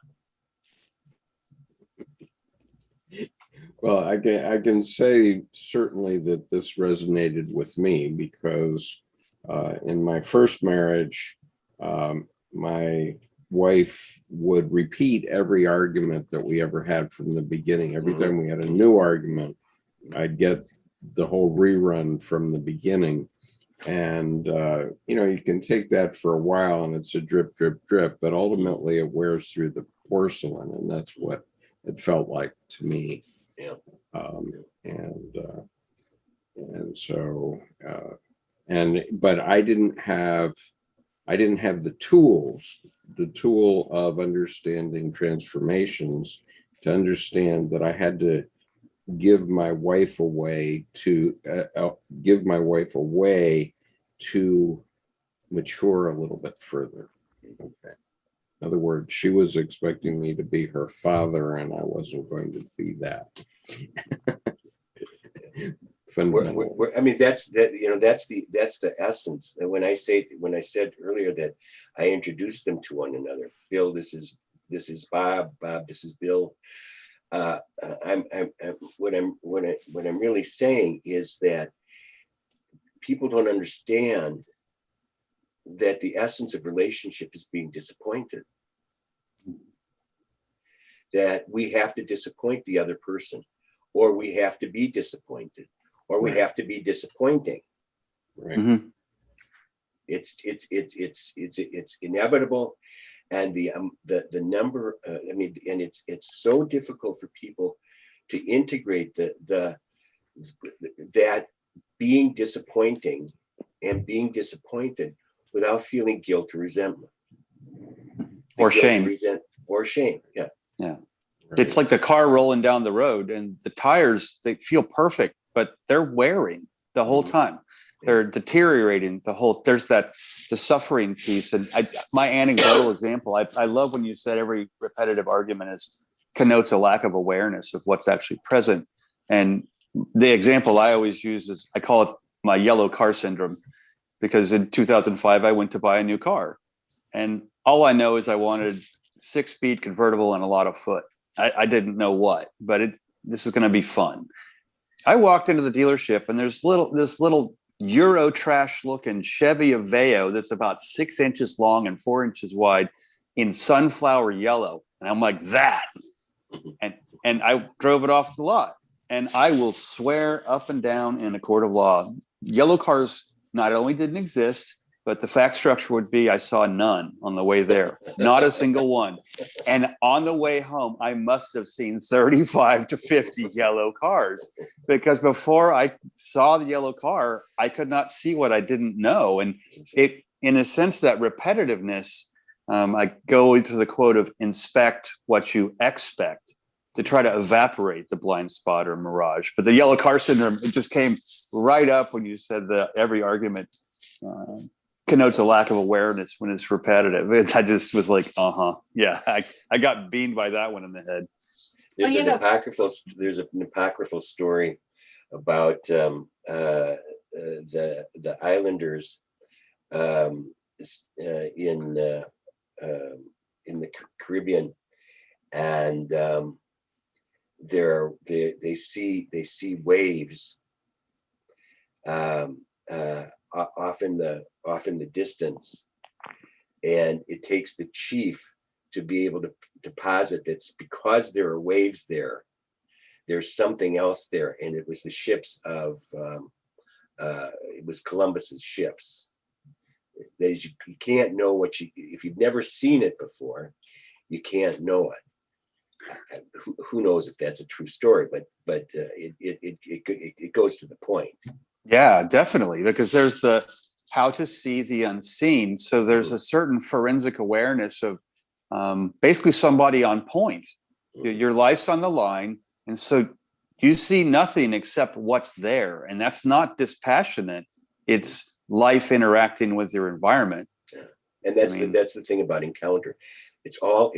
Well, I can say certainly that this resonated with me, because in my first marriage, my wife would repeat every argument that we ever had from the beginning. Every time we had a new argument, I'd get the whole rerun from the beginning. And, you can take that for a while and it's a drip, drip, drip, but ultimately it wears through the porcelain. And that's what it felt like to me. Yeah. But I didn't have the tool of understanding transformations to understand that I had to give my wife a way to mature a little bit further. Okay. In other words, she was expecting me to be her father, and I wasn't going to be that. I mean, that's the essence. And when I said earlier that I introduced them to one another, Bill, this is Bob, this is Bill. What I'm really saying is that people don't understand that the essence of relationship is being disappointed. That we have to disappoint the other person, or we have to be disappointed, or we Right. have to be disappointing. Right. Mhm. It's inevitable, and the number. I mean, and it's so difficult for people to integrate that being disappointing and being disappointed without feeling guilt or resentment. The Or guilt shame. or shame. Yeah. Yeah. Right. It's like the car rolling down the road and the tires, they feel perfect, but they're wearing the whole Mhm. time. They're deteriorating there's the suffering piece. And my anecdotal example, I love when you said every repetitive argument connotes a lack of awareness of what's actually present. And the example I always use is, I call it my yellow car syndrome, because in 2005, I went to buy a new car. And all I know is I wanted 6-speed convertible and a lot of foot. I didn't know what, but this is going to be fun. I walked into the dealership and there's this little Euro trash looking Chevy Aveo that's about 6 inches long and 4 inches wide in sunflower yellow. And I'm like, that. And I drove it off the lot. And I will swear up and down in a court of law, yellow cars not only didn't exist, but the fact structure would be I saw none on the way there, not a single one. And on the way home, I must have seen 35 to 50 yellow cars, because before I saw the yellow car, I could not see what I didn't know. And it, in a sense, that repetitiveness, I go into the quote of inspect what you expect, to try to evaporate the blind spot or mirage. But the yellow car syndrome, it just came right up when you said that every argument connotes a lack of awareness when it's repetitive. I just was like, yeah, I got beamed by that one in the head. There's an apocryphal story about the islanders in the Caribbean, and they see waves off in the distance, and it takes the chief to be able to deposit that's because there are waves there. There's something else there, and it was the ships of it was Columbus's ships. You can't know if you've never seen it before, you can't know it. Who knows if that's a true story, but it goes to the point. Yeah, definitely, because there's the how to see the unseen. So there's a certain forensic awareness of basically somebody on point. Your life's on the line, and so you see nothing except what's there, and that's not dispassionate. It's life interacting with your environment. Yeah. And that's the thing about encounter. It's all.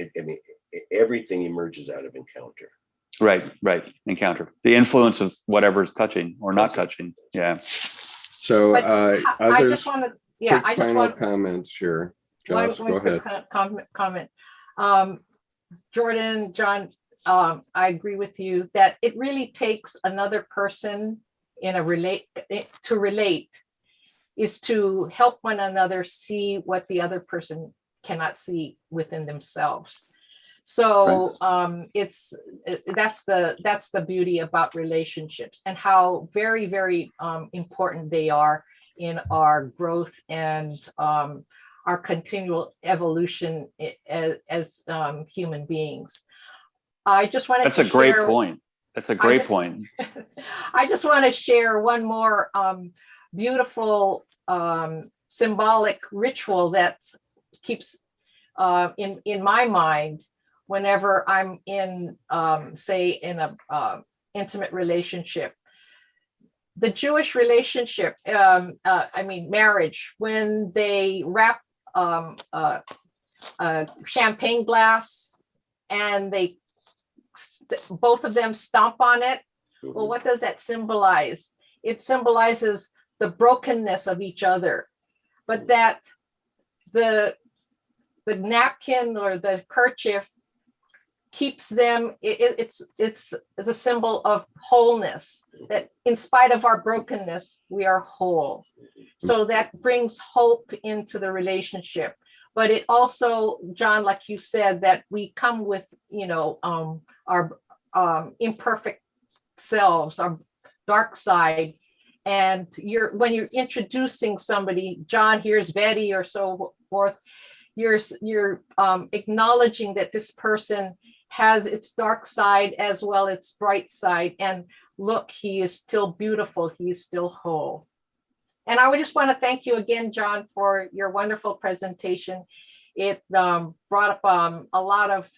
Everything emerges out of encounter. Right. Encounter. The influence of whatever's touching or not touching. Yeah. So others, final quick comments here. Josh, go ahead. Comment. Jordan, John, I agree with you that it really takes another person to relate is to help one another see what the other person cannot see within themselves. So that's the beauty about relationships and how very, very important they are in our growth and our continual evolution as human beings. I just wanted That's to a great share, point. That's a great point. I just want to share one more beautiful symbolic ritual that keeps in my mind whenever I'm in, say, in a intimate relationship. The Jewish relationship, marriage, when they wrap a champagne glass and both of them stomp on it. Well, what does that symbolize? It symbolizes the brokenness of each other, but that the napkin or the kerchief keeps them, it's a symbol of wholeness, that in spite of our brokenness, we are whole. So that brings hope into the relationship. But it also, John, like you said, that we come with, our imperfect selves, dark side. And when you're introducing somebody, John, here's Betty, or so forth, you're acknowledging that this person has its dark side as well as its bright side. And look, he is still beautiful. He is still whole. And I would just want to thank you again, John, for your wonderful presentation. It brought up a lot of,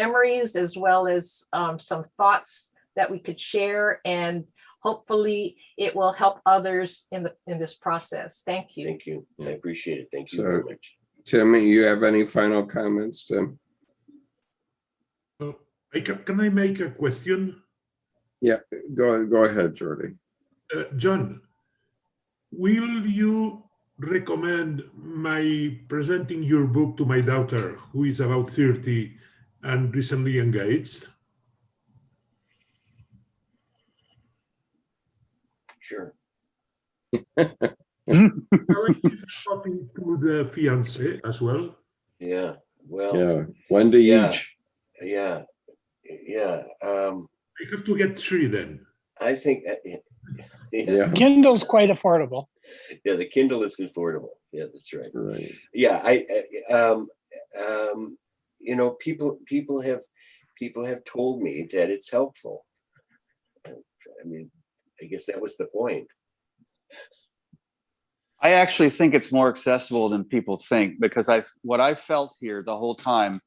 memories, as well as some thoughts that we could share, and hopefully it will help others in this process. Thank you. Thank you. I appreciate it. Thank you very much. Tim, you have any final comments, Tim? Can I make a question? Yeah, go ahead, Jordy. John, will you recommend my presenting your book to my daughter, who is about 30 and recently engaged? Sure. Talking to the fiance as well. Yeah. Well. Yeah, one to each. Yeah. I have to get 3 then. I think. Yeah. Kindle's quite affordable. Yeah, the Kindle is affordable. Yeah, that's right. Right. Yeah, people have told me that it's helpful. I mean, I guess that was the point. I actually think it's more accessible than people think, because what I felt here the whole time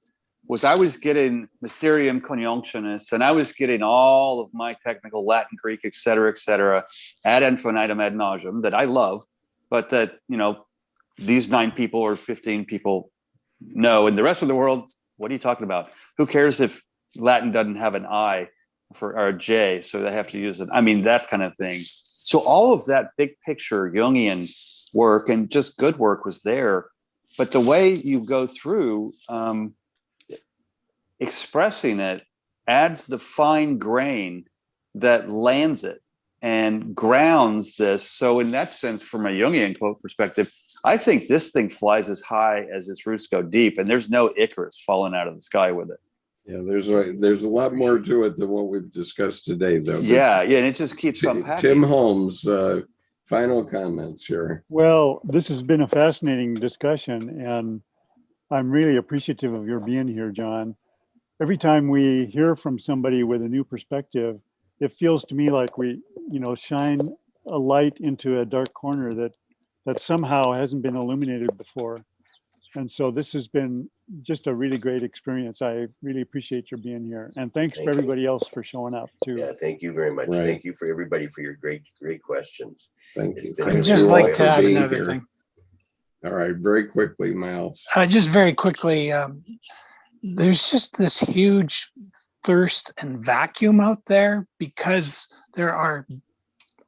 was I was getting Mysterium Conjunctionis, and I was getting all of my technical Latin, Greek, et cetera, ad infinitum ad nauseum, that I love, but that, these 9 people or 15 people know, and the rest of the world, what are you talking about? Who cares if Latin doesn't have an I or a J, so they have to use it? I mean, that kind of thing. So all of that big picture Jungian work and just good work was there, but the way you go through expressing it adds the fine grain that lands it and grounds this. So in that sense, from a Jungian quote perspective, I think this thing flies as high as its roots go deep, and there's no Icarus falling out of the sky with it. Yeah, there's a lot more to it than what we've discussed today, though. Yeah, and it just keeps unpacking. Tim Holmes, final comments here. Well, this has been a fascinating discussion, and I'm really appreciative of your being here, John. Every time we hear from somebody with a new perspective, it feels to me like we, shine a light into a dark corner that somehow hasn't been illuminated before. And so this has been just a really great experience. I really appreciate your being here. And thanks for everybody else for showing up too. Yeah, thank you very much. Right. Thank you for everybody for your great questions. Thank you. I'd I'd just like to add another here. thing. All right, very quickly, Miles. Just very quickly, there's just this huge thirst and vacuum out there, because there are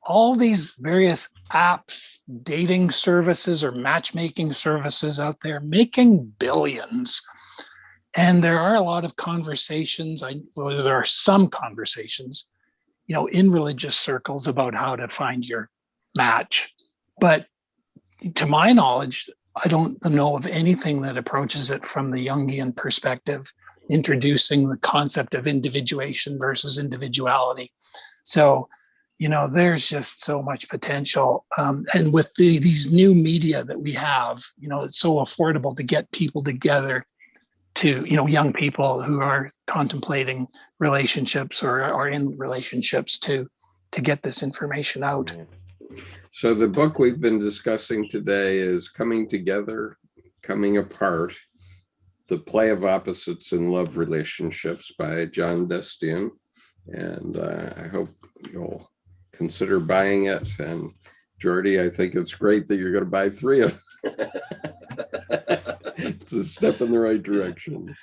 all these various apps, dating services or matchmaking services out there making billions. And there are a lot of conversations, there are some conversations, in religious circles about how to find your match. But to my knowledge, I don't know of anything that approaches it from the Jungian perspective, introducing the concept of individuation versus individuality. So, there's just so much potential. And with these new media that we have, it's so affordable to get people together, to, young people who are contemplating relationships or are in relationships to get this information out. So the book we've been discussing today is Coming Together, Coming Apart, The Play of Opposites in Love Relationships by John Destin. And I hope you'll consider buying it. And Jordy, I think it's great that you're going to buy 3 of them. It's a step in the right direction.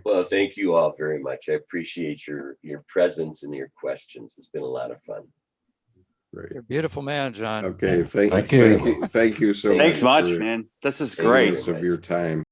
Well, thank you all very much. I appreciate your presence and your questions. It's been a lot of fun. Great. You're a beautiful man, John. Okay, thank Thank you. you. Thank you so much. Thanks much, for man. This is taking great. us of your time.